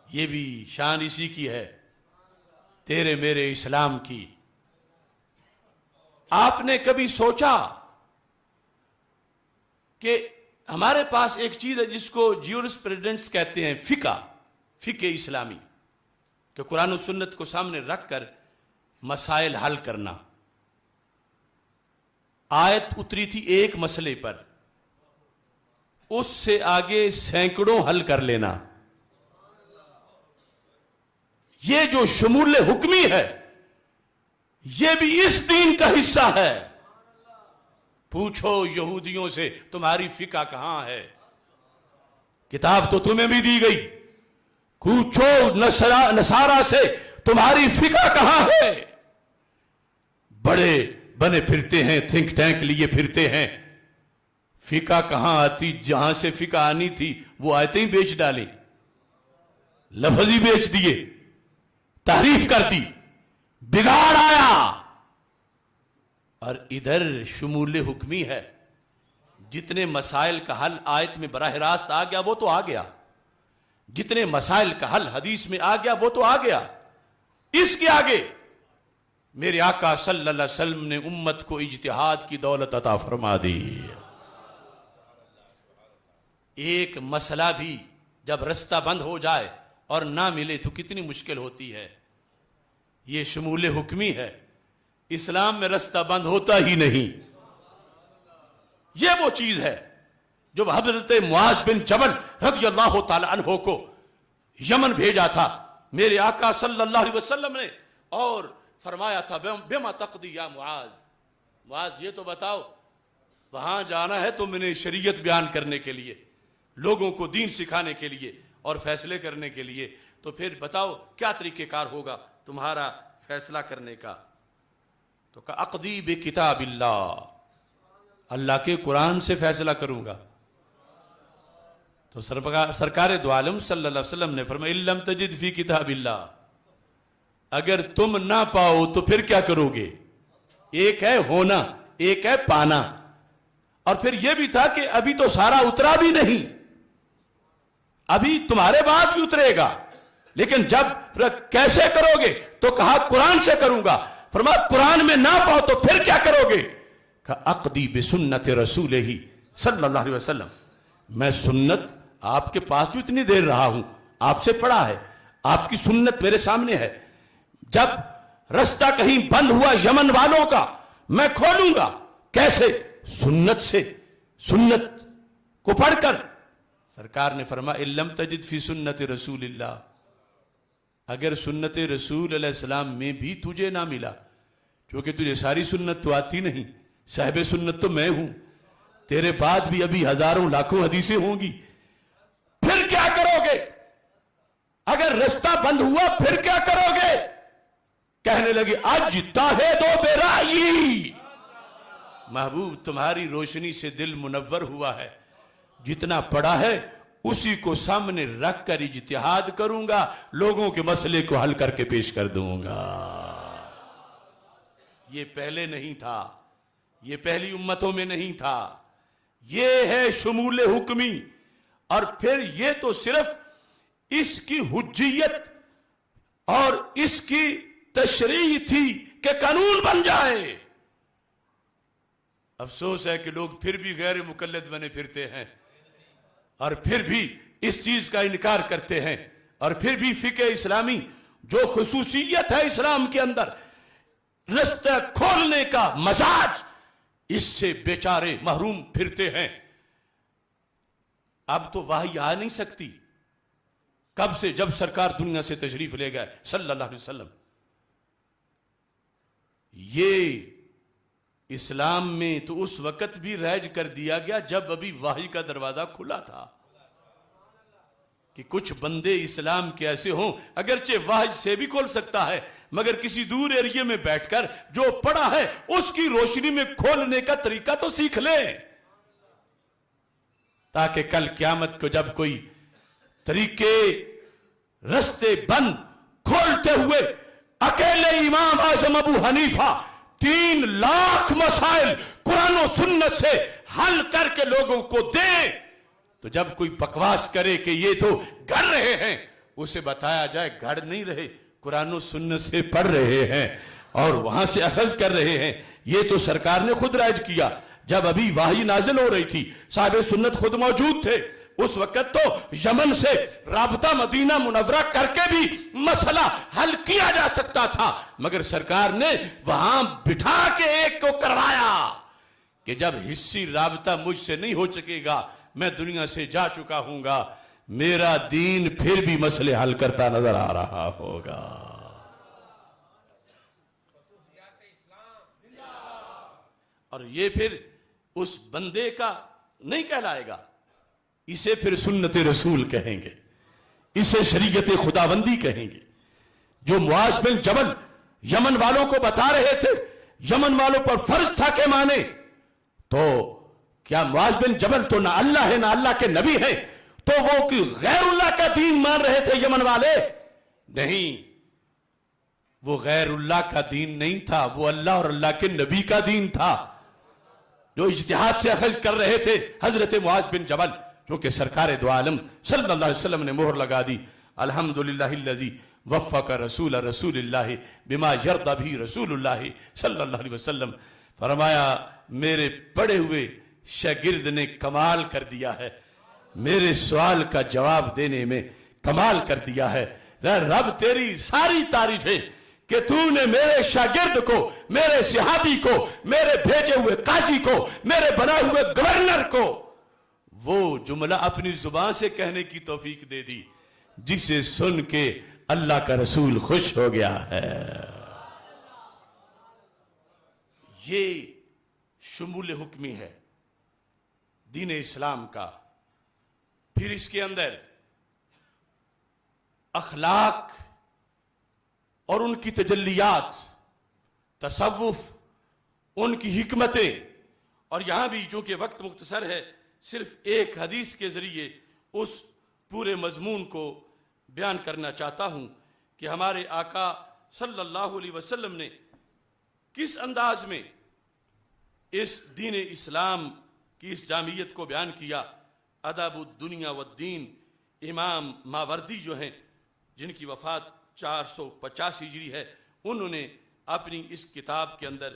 یہ بھی شان اسی کی ہے، تیرے میرے اسلام کی. آپ نے کبھی سوچا کہ ہمارے پاس ایک چیز ہے جس کو جیورسپریڈنس کہتے ہیں، فقہ اسلامی، کہ قرآن و سنت کو سامنے رکھ کر مسائل حل کرنا. آیت اتری تھی ایک مسئلے پر، اس سے آگے سینکڑوں حل کر لینا. یہ جو شمول حکمی ہے یہ بھی اس دین کا حصہ ہے. پوچھو یہودیوں سے تمہاری فقہ کہاں ہے؟ کتاب تو تمہیں بھی دی گئی. پوچھو نصارہ سے تمہاری فقہ کہاں ہے؟ بڑے بنے پھرتے ہیں، تھنک ٹینک لیے پھرتے ہیں. فقہ کہاں آتی؟ جہاں سے فقہ آنی تھی وہ آیتیں ہی بیچ ڈالیں، لفظ ہی بیچ دیے، تحریف کر دی، بگاڑ آیا. اور ادھر شمول حکمی ہے. جتنے مسائل کا حل آیت میں براہ راست آ گیا وہ تو آ گیا، جتنے مسائل کا حل حدیث میں آ گیا وہ تو آ گیا. اس کے آگے میرے آقا صلی اللہ علیہ وسلم نے امت کو اجتہاد کی دولت عطا فرما دی. ایک مسئلہ بھی جب رستہ بند ہو جائے اور نہ ملے تو کتنی مشکل ہوتی ہے. یہ شمول حکمی ہے. اسلام میں رستہ بند ہوتا ہی نہیں. یہ وہ چیز ہے جو حضرت معاذ بن جبل رضی اللہ تعالی عنہ کو یمن بھیجا تھا میرے آقا صلی اللہ علیہ وسلم نے، اور فرمایا تھا بما تقضی یا معاذ، معاذ یہ تو بتاؤ، وہاں جانا ہے تو میں نے شریعت بیان کرنے کے لیے، لوگوں کو دین سکھانے کے لیے اور فیصلے کرنے کے لیے، تو پھر بتاؤ کیا طریقہ کار ہوگا تمہارا فیصلہ کرنے کا؟ تو کہ اقضی بکتاب اللہ، اللہ کے قرآن سے فیصلہ کروں گا. تو سرکار دو عالم صلی اللہ علیہ وسلم نے فرمایا ان لم تجد فی کتاب اللہ، اگر تم نہ پاؤ تو پھر کیا کرو گے؟ ایک ہے ہونا، ایک ہے پانا. اور پھر یہ بھی تھا کہ ابھی تو سارا اترا بھی نہیں، ابھی تمہارے بعد بھی اترے گا. لیکن جب کیسے کرو گے تو کہا قرآن سے کروں گا. فرمایا قرآن میں نہ پاؤ تو پھر کیا کرو گے؟ کہا اقضی بسنت رسولہ صلی اللہ علیہ وسلم. میں سنت آپ کے پاس جو اتنی دیر رہا ہوں آپ سے پڑھا ہے, آپ کی سنت میرے سامنے ہے. جب رستہ کہیں بند ہوا یمن والوں کا میں کھولوں گا. کیسے؟ سنت سے, سنت کو پڑھ کر. سرکار نے فرمایا ان لم تجد فی سنت رسول اللہ, اگر سنت رسول علیہ السلام میں بھی تجھے نہ ملا, کیونکہ تجھے ساری سنت تو آتی نہیں, صاحب سنت تو میں ہوں, تیرے بعد بھی ابھی ہزاروں لاکھوں حدیثیں ہوں گی, پھر کیا کرو گے؟ اگر رستہ بند ہوا پھر کیا کرو گے؟ کہنے لگے اجتہدوا برأیی, محبوب تمہاری روشنی سے دل منور ہوا ہے, جتنا پڑھا ہے اسی کو سامنے رکھ کر اجتہاد کروں گا, لوگوں کے مسئلے کو حل کر کے پیش کر دوں گا. یہ پہلے نہیں تھا, یہ پہلی امتوں میں نہیں تھا, یہ ہے شمول حکمی. اور پھر یہ تو صرف اس کی حجیت اور اس کی تشریح تھی کہ قانون بن جائے. افسوس ہے کہ لوگ پھر بھی غیر مقلد بنے پھرتے ہیں, اور پھر بھی اس چیز کا انکار کرتے ہیں, اور پھر بھی فقہ اسلامی جو خصوصیت ہے اسلام کے اندر, رستہ کھولنے کا مزاج, اس سے بیچارے محروم پھرتے ہیں. اب تو وحی آ نہیں سکتی. کب سے؟ جب سرکار دنیا سے تشریف لے گئے صلی اللہ علیہ وسلم. یہ اسلام میں تو اس وقت بھی رائج کر دیا گیا جب ابھی وحی کا دروازہ کھلا تھا, کہ کچھ بندے اسلام کے ایسے ہوں, اگرچہ وحی سے بھی کھول سکتا ہے, مگر کسی دور ایریے میں بیٹھ کر جو پڑھا ہے اس کی روشنی میں کھولنے کا طریقہ تو سیکھ لیں, تاکہ کل قیامت کو جب کوئی طریقے رستے بند کھولتے ہوئے اکیلے امام اعظم ابو حنیفہ 3 لاکھ مسائل قرآن و سنت سے حل کر کے لوگوں کو دیں, تو جب کوئی بکواس کرے کہ یہ تو گھڑ رہے ہیں, اسے بتایا جائے گھڑ نہیں رہے, قرآن و سنت سے پڑھ رہے ہیں اور وہاں سے اخذ کر رہے ہیں. یہ تو سرکار نے خود رائج کیا جب ابھی وحی نازل ہو رہی تھی, صاحب سنت خود موجود تھے. اس وقت تو یمن سے رابطہ مدینہ منورہ کر کے بھی مسئلہ حل کیا جا سکتا تھا, مگر سرکار نے وہاں بٹھا کے ایک کو کروایا کہ جب حصی رابطہ مجھ سے نہیں ہو سکے گا, میں دنیا سے جا چکا ہوں گا, میرا دین پھر بھی مسئلے حل کرتا نظر آ رہا ہوگا. اور یہ پھر اس بندے کا نہیں کہلائے گا, اسے پھر سنت رسول کہیں گے, اسے شریعت خداوندی کہیں گے. جو معاذ بن جبل یمن والوں کو بتا رہے تھے, یمن والوں پر فرض تھا کہ مانے, تو کیا معاذ بن جبل تو نہ اللہ ہے نہ اللہ کے نبی ہے, تو وہ کہ غیر اللہ کا دین مان رہے تھے یمن والے؟ نہیں, وہ غیر اللہ کا دین نہیں تھا, وہ اللہ اور اللہ کے نبی کا دین تھا, جو اجتہاد سے اخذ کر رہے تھے حضرت معاذ بن جبل, کیونکہ سرکار دو عالم صلی اللہ علیہ وسلم نے مہر لگا دی, الحمدللہ الذی وفق رسول اللہ بما یرضی بھی رسول اللہ صلی اللہ علیہ وسلم. فرمایا میرے پڑھے ہوئے شاگرد نے کمال کر دیا ہے, میرے سوال کا جواب دینے میں کمال کر دیا ہے. رب تیری ساری تعریفیں کہ تو نے میرے شاگرد کو, میرے صحابی کو, میرے بھیجے ہوئے قاضی کو, میرے بنائے ہوئے گورنر کو وہ جملہ اپنی زبان سے کہنے کی توفیق دے دی جسے سن کے اللہ کا رسول خوش ہو گیا ہے. یہ شمول حکمی ہے دین اسلام کا. پھر اس کے اندر اخلاق اور ان کی تجلیات, تصوف, ان کی حکمتیں, اور یہاں بھی چونکہ وقت مختصر ہے صرف ایک حدیث کے ذریعے اس پورے مضمون کو بیان کرنا چاہتا ہوں کہ ہمارے آقا صلی اللہ علیہ وسلم نے کس انداز میں اس دین اسلام کی اس جامعیت کو بیان کیا. ادب الدنیا والدین امام ماوردی جو ہیں جن کی وفات 450 ہجری ہے، انہوں نے اپنی اس کتاب کے اندر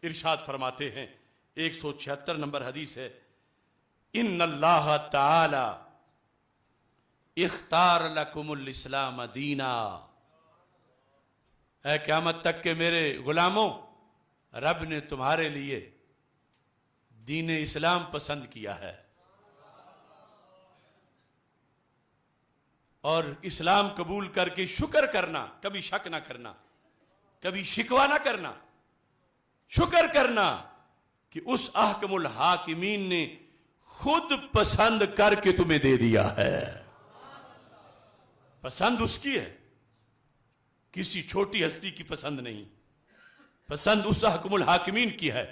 ارشاد فرماتے ہیں، 176 نمبر حدیث ہے، ان اللہ تعالی اختار لکم الاسلام دینا، اے قیامت تک کے میرے غلاموں، رب نے تمہارے لیے دین اسلام پسند کیا ہے، اور اسلام قبول کر کے شکر کرنا، کبھی شک نہ کرنا، کبھی شکوہ نہ کرنا، شکر کرنا کہ اس احکم الحاکمین نے خود پسند کر کے تمہیں دے دیا ہے۔ پسند اس کی ہے، کسی چھوٹی ہستی کی پسند نہیں، پسند اس احکم الحاکمین کی ہے،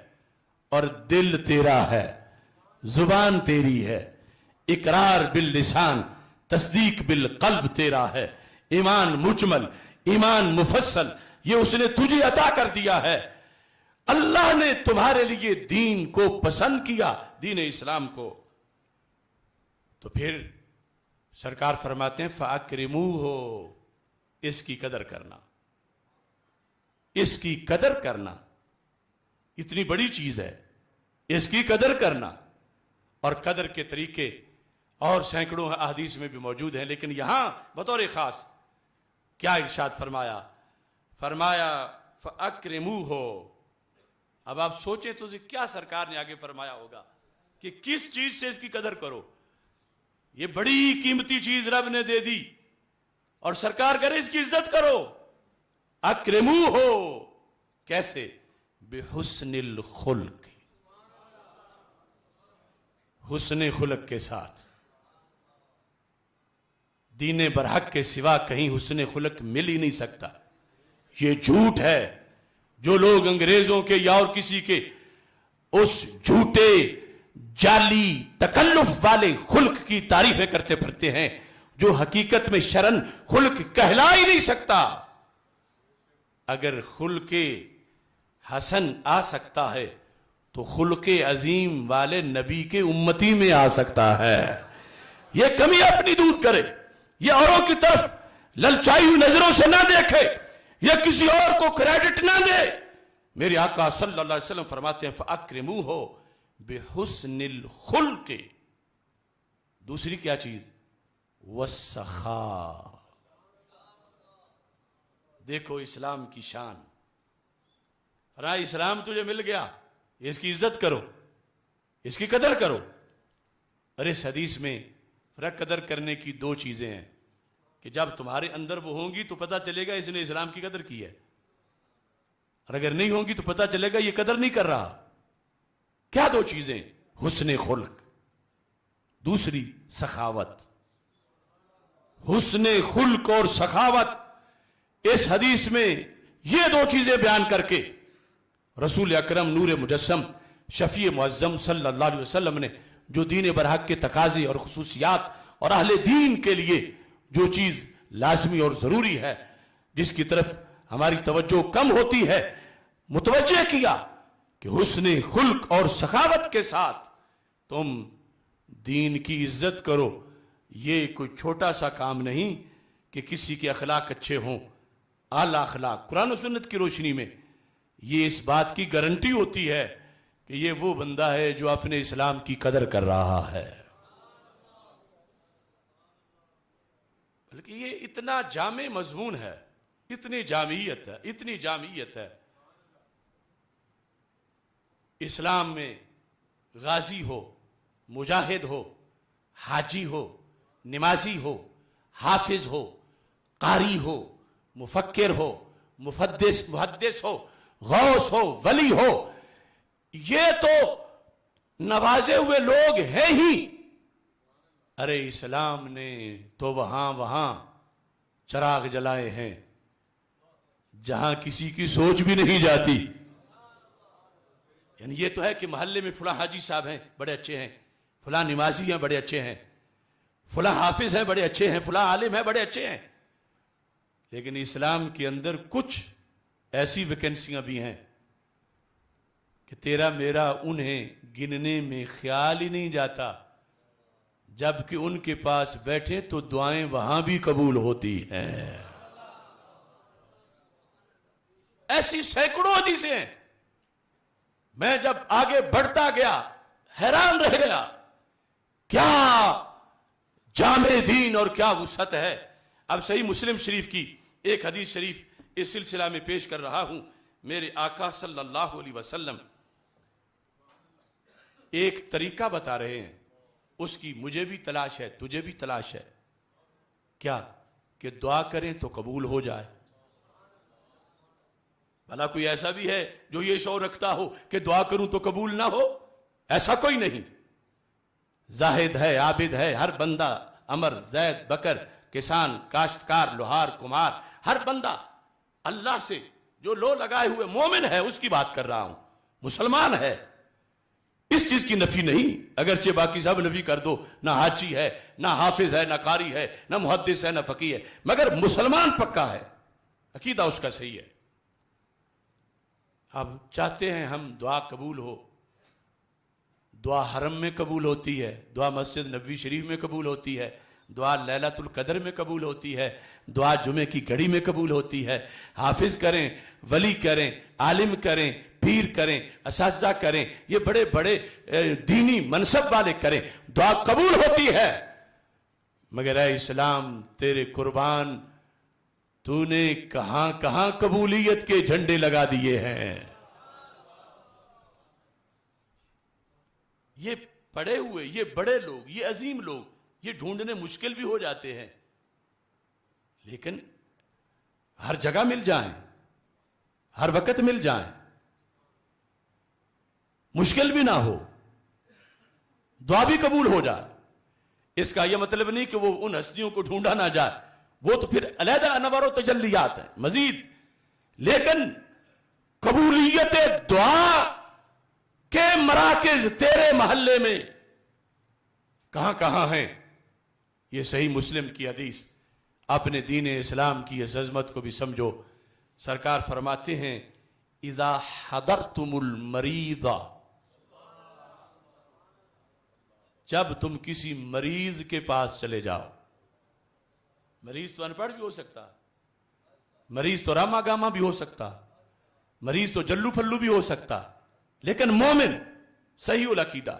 اور دل تیرا ہے، زبان تیری ہے، اقرار باللسان، تصدیق بالقلب تیرا ہے، ایمان مجمل، ایمان مفصل، یہ اس نے تجھے عطا کر دیا ہے۔ اللہ نے تمہارے لیے دین کو پسند کیا، دین اسلام کو، تو پھر سرکار فرماتے ہیں فَأَكْرِمُوهُ، اس کی قدر کرنا، اس کی قدر کرنا، اتنی بڑی چیز ہے، اس کی قدر کرنا، اور قدر کے طریقے اور سینکڑوں احادیث میں بھی موجود ہیں، لیکن یہاں بطور خاص کیا ارشاد فرمایا؟ فرمایا فَأَكْرِمُوهُ۔ اب آپ سوچیں تو کیا سرکار نے آگے فرمایا ہوگا کہ کس چیز سے اس کی قدر کرو؟ یہ بڑی قیمتی چیز رب نے دے دی، اور سرکار کرے اس کی عزت کرو۔ اکرموہ، کیسے؟ بحسن الخلق، حسن خلق کے ساتھ۔ دین برحق کے سوا کہیں حسن خلق مل ہی نہیں سکتا، یہ جھوٹ ہے۔ جو لوگ انگریزوں کے یا اور کسی کے اس جھوٹے جعلی تکلف والے خلق کی تعریفیں کرتے پھرتے ہیں، جو حقیقت میں شرن خلق کہلا ہی نہیں سکتا۔ اگر خلق حسن آ سکتا ہے تو خلق عظیم والے نبی کے امتی میں آ سکتا ہے۔ یہ کمی اپنی دور کرے، یہ اوروں کی طرف للچائی ہوئی نظروں سے نہ دیکھے، یا کسی اور کو کریڈٹ نہ دے۔ میرے آقا صلی اللہ علیہ وسلم فرماتے ہیں فَأَكْرِمُوهُ بِحُسْنِ الْخُلْقِ۔ دوسری کیا چیز؟ وَالسَّخَاء۔ دیکھو اسلام کی شان، فرمایا اسلام تجھے مل گیا، اس کی عزت کرو، اس کی قدر کرو۔ اور اس حدیث میں قدر کرنے کی دو چیزیں ہیں کہ جب تمہارے اندر وہ ہوں گی تو پتہ چلے گا اس نے اسلام کی قدر کی ہے، اور اگر نہیں ہوں گی تو پتہ چلے گا یہ قدر نہیں کر رہا۔ کیا دو چیزیں؟ حسن خلق، دوسری سخاوت۔ حسن خلق اور سخاوت، اس حدیث میں یہ دو چیزیں بیان کر کے رسول اکرم نور مجسم شفیع معظم صلی اللہ علیہ وسلم نے جو دین برحق کے تقاضے اور خصوصیات اور اہل دین کے لیے جو چیز لازمی اور ضروری ہے، جس کی طرف ہماری توجہ کم ہوتی ہے، متوجہ کیا کہ حسن خلق اور سخاوت کے ساتھ تم دین کی عزت کرو۔ یہ کوئی چھوٹا سا کام نہیں کہ کسی کے اخلاق اچھے ہوں، اعلیٰ اخلاق۔ قرآن و سنت کی روشنی میں یہ اس بات کی گارنٹی ہوتی ہے کہ یہ وہ بندہ ہے جو اپنے اسلام کی قدر کر رہا ہے۔ بلکہ یہ اتنا جامع مضمون ہے، اتنی جامعیت ہے، اتنی جامعیت ہے۔ اسلام میں غازی ہو، مجاہد ہو، حاجی ہو، نمازی ہو، حافظ ہو، قاری ہو، مفکر ہو، محدث ہو، غوث ہو، ولی ہو، یہ تو نوازے ہوئے لوگ ہیں ہی۔ ارے اسلام نے تو وہاں چراغ جلائے ہیں جہاں کسی کی سوچ بھی نہیں جاتی۔ یعنی یہ تو ہے کہ محلے میں فلاں حاجی صاحب ہیں بڑے اچھے ہیں، فلاں نمازی ہیں بڑے اچھے ہیں، فلاں حافظ ہیں بڑے اچھے ہیں، فلاں عالم ہیں بڑے اچھے ہیں، لیکن اسلام کے اندر کچھ ایسی ویکنسیاں بھی ہیں کہ تیرا میرا انہیں گننے میں خیال ہی نہیں جاتا۔ جبکہ ان کے پاس بیٹھے تو دعائیں وہاں بھی قبول ہوتی ہیں. ایسی سینکڑوں حدیثیں ہیں. میں جب آگے بڑھتا گیا حیران رہ گیا، کیا جامع دین اور کیا وسعت ہے. اب صحیح مسلم شریف کی ایک حدیث شریف اس سلسلہ میں پیش کر رہا ہوں. میرے آقا صلی اللہ علیہ وسلم ایک طریقہ بتا رہے ہیں، اس کی مجھے بھی تلاش ہے، تجھے بھی تلاش ہے. کیا؟ کہ دعا کریں تو قبول ہو جائے. بھلا کوئی ایسا بھی ہے جو یہ شعور رکھتا ہو کہ دعا کروں تو قبول نہ ہو؟ ایسا کوئی نہیں. زاہد ہے، عابد ہے، ہر بندہ، امر، زید، بکر، کسان، کاشتکار، لوہار، کمار، ہر بندہ اللہ سے جو لو لگائے ہوئے مومن ہے اس کی بات کر رہا ہوں، مسلمان ہے. اس چیز کی نفی نہیں، اگرچہ باقی سب نفی کر دو، نہ حاجی ہے، نہ حافظ ہے، نہ قاری ہے، نہ محدث ہے، نہ فقیہ ہے، مگر مسلمان پکا ہے، عقیدہ اس کا صحیح ہے. اب چاہتے ہیں ہم دعا قبول ہو. دعا حرم میں قبول ہوتی ہے، دعا مسجد نبوی شریف میں قبول ہوتی ہے، دعا لیلۃ القدر میں قبول ہوتی ہے، دعا جمعے کی گھڑی میں قبول ہوتی ہے. حافظ کریں، ولی کریں، عالم کریں، پیر کریں، اساتذہ کریں، یہ بڑے بڑے دینی منصب والے کریں، دعا قبول ہوتی ہے. مگر اے اسلام تیرے قربان، تو نے کہاں کہاں قبولیت کے جھنڈے لگا دیے ہیں. یہ پڑے ہوئے، یہ بڑے لوگ، یہ عظیم لوگ، یہ ڈھونڈنے مشکل بھی ہو جاتے ہیں، لیکن ہر جگہ مل جائیں، ہر وقت مل جائیں، مشکل بھی نہ ہو، دعا بھی قبول ہو جائے. اس کا یہ مطلب نہیں کہ وہ ان ہستیوں کو ڈھونڈا نہ جائے، وہ تو پھر علیحدہ انوار و تجلیات ہیں مزید. لیکن قبولیت دعا کے مراکز تیرے محلے میں کہاں کہاں ہیں؟ یہ صحیح مسلم کی حدیث. اپنے دین اسلام کی اس عظمت کو بھی سمجھو. سرکار فرماتے ہیں اذا حضرتم المریض، جب تم کسی مریض کے پاس چلے جاؤ. مریض تو ان پڑھ بھی ہو سکتا، مریض تو راما گاما بھی ہو سکتا، مریض تو جلو پھلو بھی ہو سکتا، لیکن مومن صحیح العقیدہ،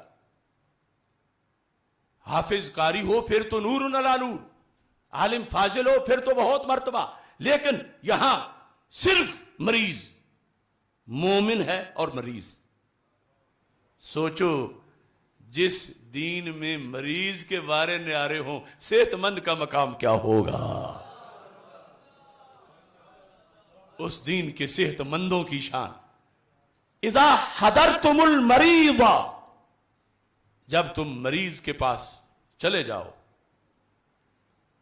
حافظ قاری ہو پھر تو نور علی نور، عالم فاضل ہو پھر تو بہت مرتبہ، لیکن یہاں صرف مریض مومن ہے اور مریض. سوچو جس دین میں مریض کے وارے نیارے ہوں، صحت مند کا مقام کیا ہوگا؟ اس دین کے صحت مندوں کی شان. اذا حضرتم المریض، جب تم مریض کے پاس چلے جاؤ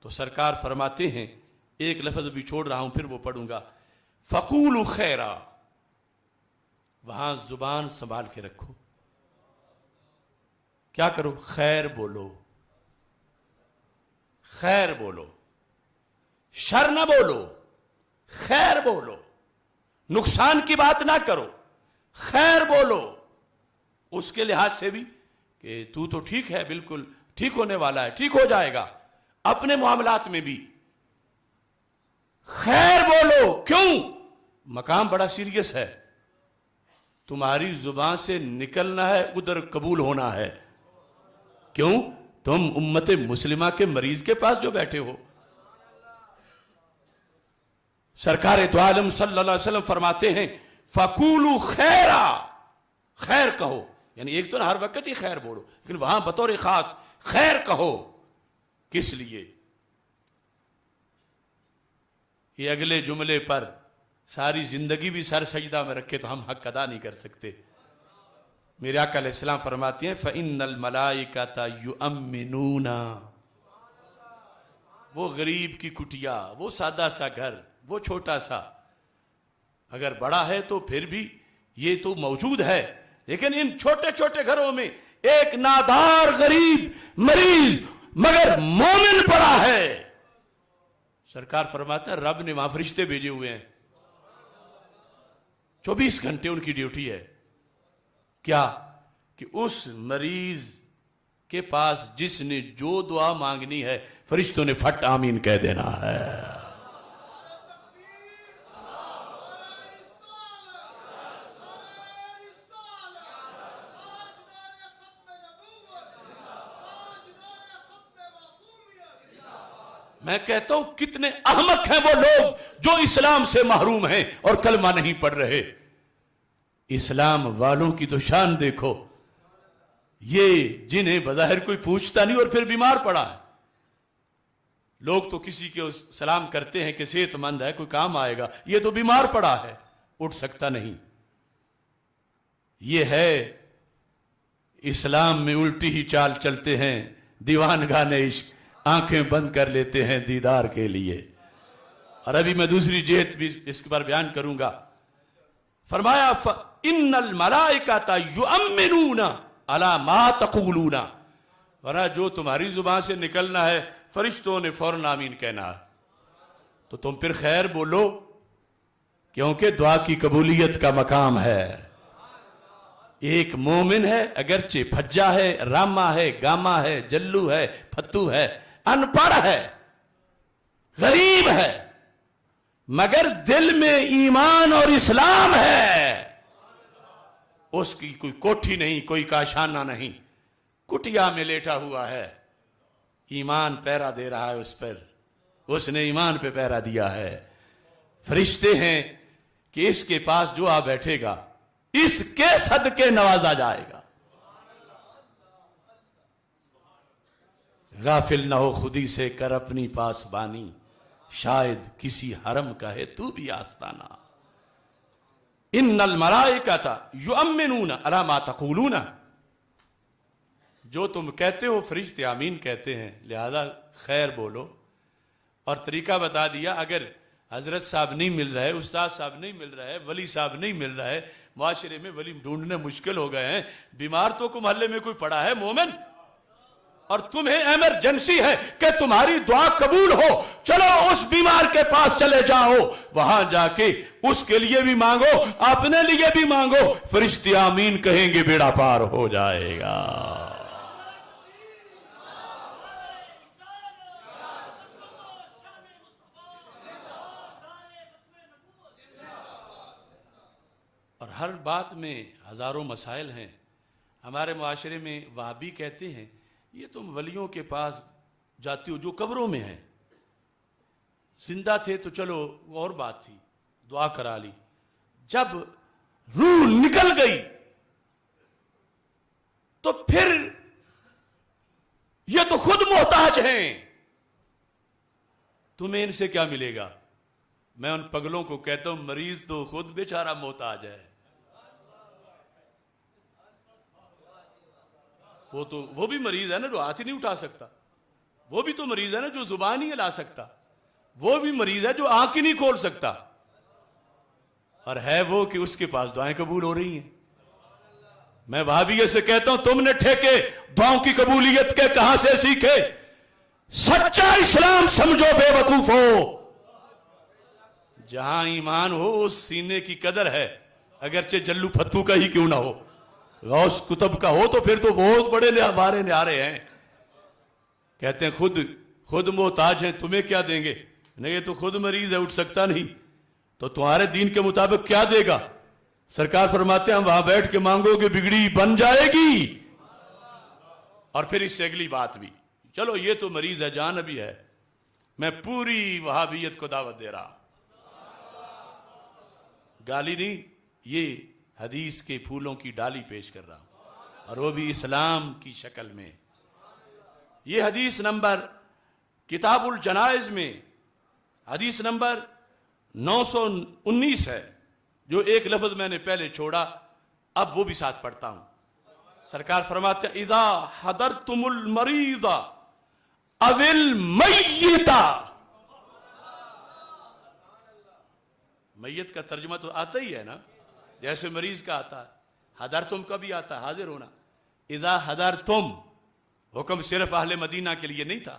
تو سرکار فرماتے ہیں، ایک لفظ بھی چھوڑ رہا ہوں پھر وہ پڑھوں گا، فقولوا خیرا، وہاں زبان سنبھال کے رکھو. کیا کرو؟ خیر بولو، خیر بولو، شر نہ بولو، خیر بولو، نقصان کی بات نہ کرو، خیر بولو. اس کے لحاظ سے بھی کہ تو ٹھیک ہے، بالکل ٹھیک ہونے والا ہے، ٹھیک ہو جائے گا. اپنے معاملات میں بھی خیر بولو. کیوں؟ مقام بڑا سیریس ہے. تمہاری زبان سے نکلنا ہے، ادھر قبول ہونا ہے. کیوں؟ تم امت مسلمہ کے مریض کے پاس جو بیٹھے ہو. سرکار دو عالم صلی اللہ علیہ وسلم فرماتے ہیں فَقُولُوا خَيْرًا، خیر کہو. یعنی ایک تو ہر وقت ہی خیر بولو، لیکن وہاں بطور خاص خیر کہو. کس لیے؟ یہ اگلے جملے پر ساری زندگی بھی سر سجدہ میں رکھے تو ہم حق ادا نہیں کر سکتے. میرے آقا علیہ السلام فرماتے ہیں فَإِنَّ الْمَلَائِكَةَ يُؤَمِّنُونَ. وہ غریب کی کٹیا، وہ سادہ سا گھر، وہ چھوٹا سا، اگر بڑا ہے تو پھر بھی یہ تو موجود ہے، لیکن ان چھوٹے چھوٹے گھروں میں ایک نادار غریب مریض مگر مومن پڑا ہے. سرکار فرماتا ہے رب نے وہاں فرشتے بھیجے ہوئے ہیں، 24 گھنٹے ان کی ڈیوٹی ہے. کیا؟ کہ اس مریض کے پاس جس نے جو دعا مانگنی ہے فرشتوں نے فٹ آمین کہہ دینا ہے. میں کہتا ہوں کتنے احمق ہیں وہ لوگ جو اسلام سے محروم ہیں اور کلمہ نہیں پڑھ رہے. اسلام والوں کی تو شان دیکھو، یہ جنہیں بظاہر کوئی پوچھتا نہیں اور پھر بیمار پڑا ہے. لوگ تو کسی کے سلام کرتے ہیں کہ صحت مند ہے، کوئی کام آئے گا، یہ تو بیمار پڑا ہے، اٹھ سکتا نہیں. یہ ہے اسلام میں الٹی ہی چال چلتے ہیں، دیوان گانے عشق آنکھیں بند کر لیتے ہیں دیدار کے لیے. اور ابھی میں دوسری جہت بھی اس کے بارے بیان کروں گا. فرمایا ان الملائکۃ یؤمنون علی ما تقولون، ورنہ جو تمہاری زبان سے نکلنا ہے فرشتوں نے فوراً آمین کہنا ہے. تو تم پھر خیر بولو، کیونکہ دعا کی قبولیت کا مقام ہے. ایک مومن ہے، اگرچہ پھجا ہے، راما ہے، گاما ہے، جلو ہے، پھتو ہے، ان پڑھ ہے، غریب ہے، مگر دل میں ایمان اور اسلام ہے. اس کی کوئی کوٹھی نہیں، کوئی کاشانہ نہیں، کٹیا میں لیٹا ہوا ہے، ایمان پیرا دے رہا ہے اس پر، اس نے ایمان پہ پیرا دیا ہے. فرشتے ہیں کہ اس کے پاس جو آ بیٹھے گا اس کے صدقے نوازا جائے گا. غافل نہ ہو خودی سے، کر اپنی پاسبانی، شاید کسی حرم کا ہے تو بھی آستانہ. ان الملائکۃ یؤمنون علی ما تقولون، جو تم کہتے ہو فرشتے آمین کہتے ہیں، لہذا خیر بولو. اور طریقہ بتا دیا، اگر حضرت صاحب نہیں مل رہے، استاد صاحب نہیں مل رہے، ولی صاحب نہیں مل رہے، معاشرے میں ولی ڈھونڈنے مشکل ہو گئے ہیں، بیمار تو کو محلے میں کوئی پڑا ہے مومن، اور تمہیں ایمرجنسی ہے کہ تمہاری دعا قبول ہو، چلو اس بیمار کے پاس چلے جاؤ، وہاں جا کے اس کے لیے بھی مانگو، اپنے لیے بھی مانگو، فرشتے آمین کہیں گے، بیڑا پار ہو جائے گا. اور ہر بات میں ہزاروں مسائل ہیں. ہمارے معاشرے میں وہابی کہتے ہیں یہ تم ولیوں کے پاس جاتی ہو جو قبروں میں ہیں، زندہ تھے تو چلو وہ اور بات تھی، دعا کرا لی، جب روح نکل گئی تو پھر یہ تو خود محتاج ہیں، تمہیں ان سے کیا ملے گا. میں ان پگلوں کو کہتا ہوں مریض تو خود بیچارہ محتاج ہے. وہ بھی مریض ہے نا جو ہاتھ ہی نہیں اٹھا سکتا، وہ بھی تو مریض ہے نا جو زبان ہی ہلا سکتا، وہ بھی مریض ہے جو آنکھ ہی نہیں کھول سکتا، اور ہے وہ کہ اس کے پاس دعائیں قبول ہو رہی ہیں. میں وہابیت سے کہتا ہوں تم نے ٹھیکے دعاؤں کی قبولیت کے کہاں سے سیکھے؟ سچا اسلام سمجھو بے وقوف ہو. جہاں ایمان ہو اس سینے کی قدر ہے، اگرچہ جلو پھتو کا ہی کیوں نہ ہو، غوث کتب کا ہو تو پھر تو بہت بڑے بارے نیارے ہیں. کہتے ہیں خود محتاج ہیں، تمہیں کیا دیں گے؟ نہیں، یہ تو خود مریض ہے، اٹھ سکتا نہیں، تو تمہارے دین کے مطابق کیا دے گا؟ سرکار فرماتے ہیں وہاں بیٹھ کے مانگو گے بگڑی بن جائے گی. اور پھر اس سے اگلی بات بھی، چلو یہ تو مریض ہے، جان ابھی ہے، میں پوری وہابیت کو دعوت دے رہا، گالی نہیں، یہ حدیث کے پھولوں کی ڈالی پیش کر رہا ہوں، اور وہ بھی اسلام کی شکل میں. یہ حدیث نمبر کتاب الجنائز میں حدیث نمبر 919 ہے، جو ایک لفظ میں نے پہلے چھوڑا، اب وہ بھی ساتھ پڑھتا ہوں. سرکار فرماتے ہیں اذا حضرتم المریض او المیت، میت کا ترجمہ تو آتا ہی ہے نا، جیسے مریض کا آتا ہے، حضرتم کا بھی آتا ہے حاضر ہونا. اذا حضرتم، حکم صرف اہل مدینہ کے لیے نہیں تھا،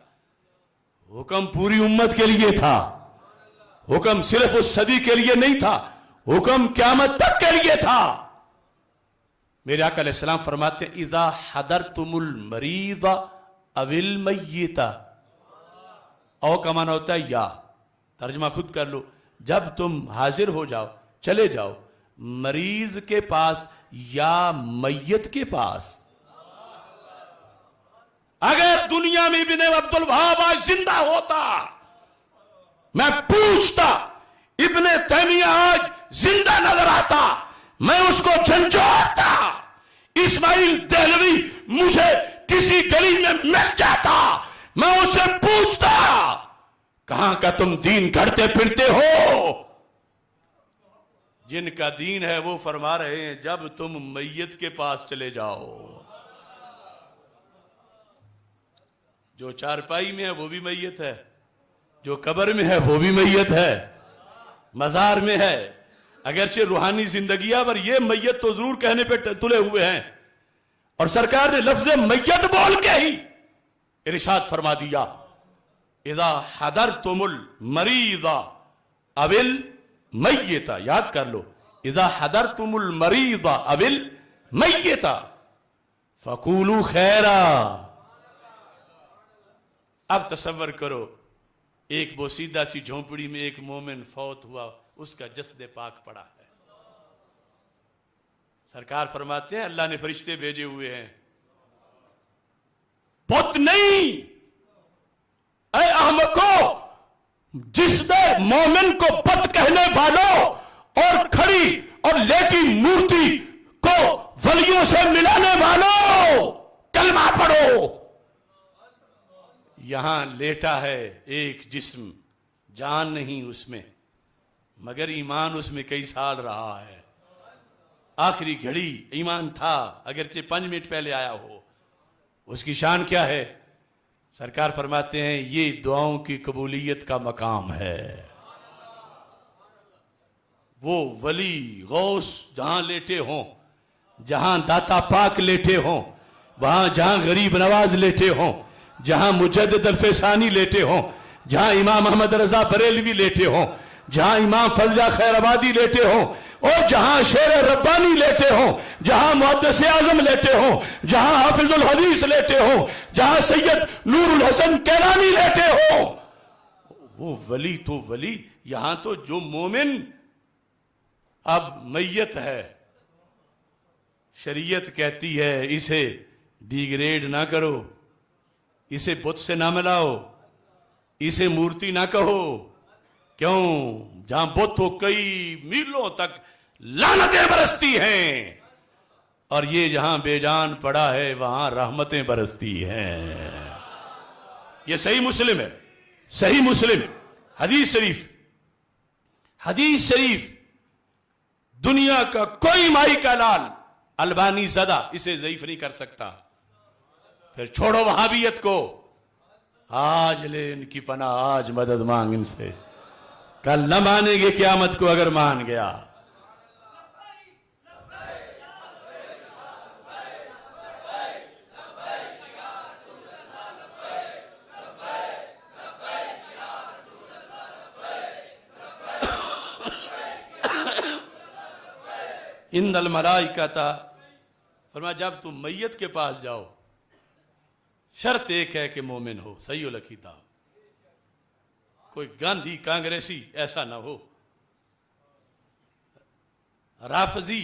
حکم پوری امت کے لیے تھا، حکم صرف اس صدی کے لیے نہیں تھا، حکم قیامت تک کے لیے تھا. میرے آقا علیہ السلام فرماتے ہیں اذا حضرتم المریض او المیت، او کا معنی ہوتا ہے یا، ترجمہ خود کر لو، جب تم حاضر ہو جاؤ، چلے جاؤ مریض کے پاس یا میت کے پاس. اگر دنیا میں ابن عبد الوہاب آج زندہ ہوتا، میں پوچھتا ابن تیمیہ آج زندہ نظر آتا، میں اس کو جھنجھوڑتا. اسماعیل دہلوی مجھے کسی گلی میں مل جاتا، میں اس سے پوچھتا کہاں کا تم دین گھڑتے پھرتے ہو؟ جن کا دین ہے وہ فرما رہے ہیں جب تم میت کے پاس چلے جاؤ. جو چارپائی میں ہے وہ بھی میت ہے، جو قبر میں ہے وہ بھی میت ہے، مزار میں ہے. اگرچہ روحانی زندگیاں پر یہ میت تو ضرور کہنے پہ تلے ہوئے ہیں، اور سرکار نے لفظ میت بول کے ہی ارشاد فرما دیا اذا حضرتم المریض او المیت. یاد کر لو، اذا حضرتم المریض او المیت فقولوا خیرا. اب تصور کرو ایک بوسیدہ سی جھونپڑی میں ایک مومن فوت ہوا، اس کا جسد پاک پڑا ہے. سرکار فرماتے ہیں اللہ نے فرشتے بھیجے ہوئے ہیں، بت نہیں اے احمقو، جس نے مومن کو بت کہنے والوں اور کھڑی اور لیٹی مورتی کو ولیوں سے ملانے والوں کلمہ پڑھو. یہاں لیٹا ہے ایک جسم، جان نہیں اس میں، مگر ایمان اس میں کئی سال رہا ہے. آخری گھڑی ایمان تھا، اگرچہ 5 منٹ پہلے آیا ہو. اس کی شان کیا ہے؟ سرکار فرماتے ہیں یہ دعاؤں کی قبولیت کا مقام ہے. وہ ولی غوث جہاں لیٹے ہوں، جہاں داتا پاک لیٹے ہوں، وہاں جہاں غریب نواز لیٹے ہوں، جہاں مجدد الفسانی لیٹے ہوں، جہاں امام احمد رضا بریلوی لیٹے ہوں، جہاں امام فضلہ خیر آبادی لیٹے ہوں، اور جہاں شیر ربانی لیٹے ہوں، جہاں محدث اعظم لیٹے ہوں، جہاں حافظ الحدیث لیٹے ہوں، جہاں سید نور الحسن کیلانی لیٹے ہوں، وہ ولی تو ولی. یہاں تو جو مومن اب میت ہے، شریعت کہتی ہے اسے ڈیگریڈ نہ کرو، اسے بت سے نہ ملاؤ، اسے مورتی نہ کہو. کیوں؟ جہاں بت ہو کئی میلوں تک لعنتیں برستی ہیں، اور یہ جہاں بے جان پڑا ہے وہاں رحمتیں برستی ہیں. یہ صحیح مسلم ہے، صحیح مسلم حدیث شریف. دنیا کا کوئی مائی کا لال البانی زدہ اسے ضعیف نہیں کر سکتا. پھر چھوڑو وہابیت کو، آج لے ان کی پناہ، آج مدد مانگ ان سے، کل نہ مانیں گے قیامت کو اگر مان گیا. ان الملائکۃ، فرمایا جب تم میت کے پاس جاؤ، شرط ایک ہے کہ مومن ہو، صحیح العقیدہ، کوئی گاندھی کانگریسی ایسا نہ ہو، رافضی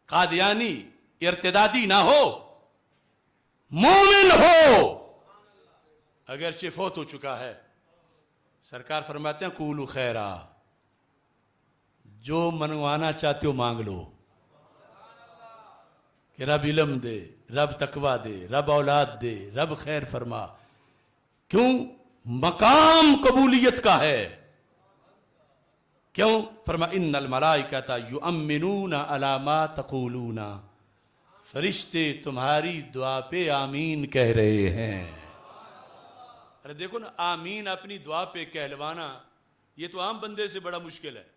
قادیانی ارتدادی نہ ہو، مومن ہو. اگرچہ فوت ہو چکا ہے، سرکار فرماتے ہیں قولوا خیرا، جو منوانا چاہتے ہو مانگ لو، کہ رب علم دے، رب تقوی دے، رب اولاد دے، رب خیر فرما. کیوں؟ مقام قبولیت کا ہے. کیوں؟ فرما ان الملائکۃ یؤمنون علی ما تقولون، فرشتے تمہاری دعا پہ آمین کہہ رہے ہیں. ارے دیکھو نا، آمین اپنی دعا پہ کہلوانا یہ تو عام بندے سے بڑا مشکل ہے.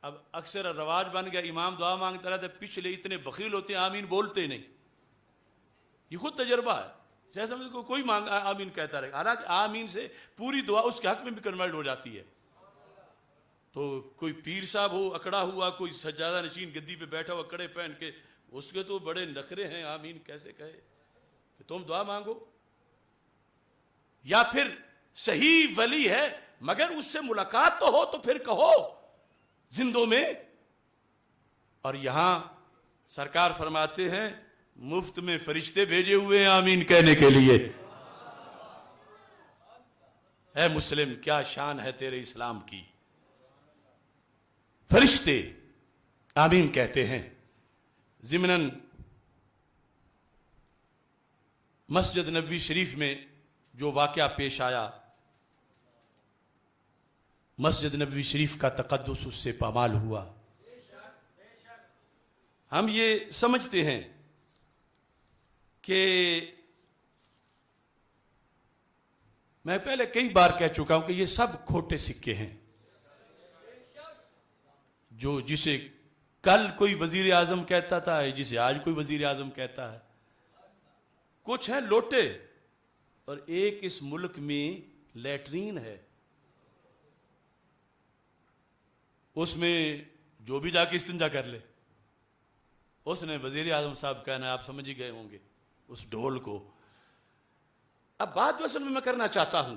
اب اکثر رواج بن گیا، امام دعا مانگتا رہتا ہے، پچھلے اتنے بخیل ہوتے ہیں آمین بولتے نہیں. یہ خود تجربہ ہے، جیسا کوئی مانگ آمین کہتا رہے، حالانکہ آمین سے پوری دعا اس کے حق میں بھی کنورٹ ہو جاتی ہے. تو کوئی پیر صاحب ہو اکڑا ہوا، کوئی سجادہ نشین گدی پہ بیٹھا ہوا کڑے پہن کے اس کے تو بڑے نخرے ہیں، آمین کیسے کہے کہ تم دعا مانگو؟ یا پھر صحیح ولی ہے مگر اس سے ملاقات تو ہو تو پھر کہو زندوں میں. اور یہاں سرکار فرماتے ہیں مفت میں فرشتے بھیجے ہوئے ہیں آمین کہنے کے لیے. اے مسلم کیا شان ہے تیرے اسلام کی. فرشتے آمین کہتے ہیں. ضمناً مسجد نبوی شریف میں جو واقعہ پیش آیا، مسجد نبوی شریف کا تقدس اس سے پامال ہوا. ہم یہ سمجھتے ہیں کہ میں پہلے کئی بار کہہ چکا ہوں کہ یہ سب کھوٹے سکے ہیں. جو جسے کل کوئی وزیر اعظم کہتا تھا، جسے آج کوئی وزیر اعظم کہتا ہے. کچھ ہیں لوٹے، اور ایک اس ملک میں لیٹرین ہے، اس میں جو بھی جا کے استنجا کر لے. اس نے وزیر اعظم صاحب کہنا ہے، آپ سمجھ ہی گئے ہوں گے اس ڈھول کو. اب بات جو اصل میں کرنا چاہتا ہوں،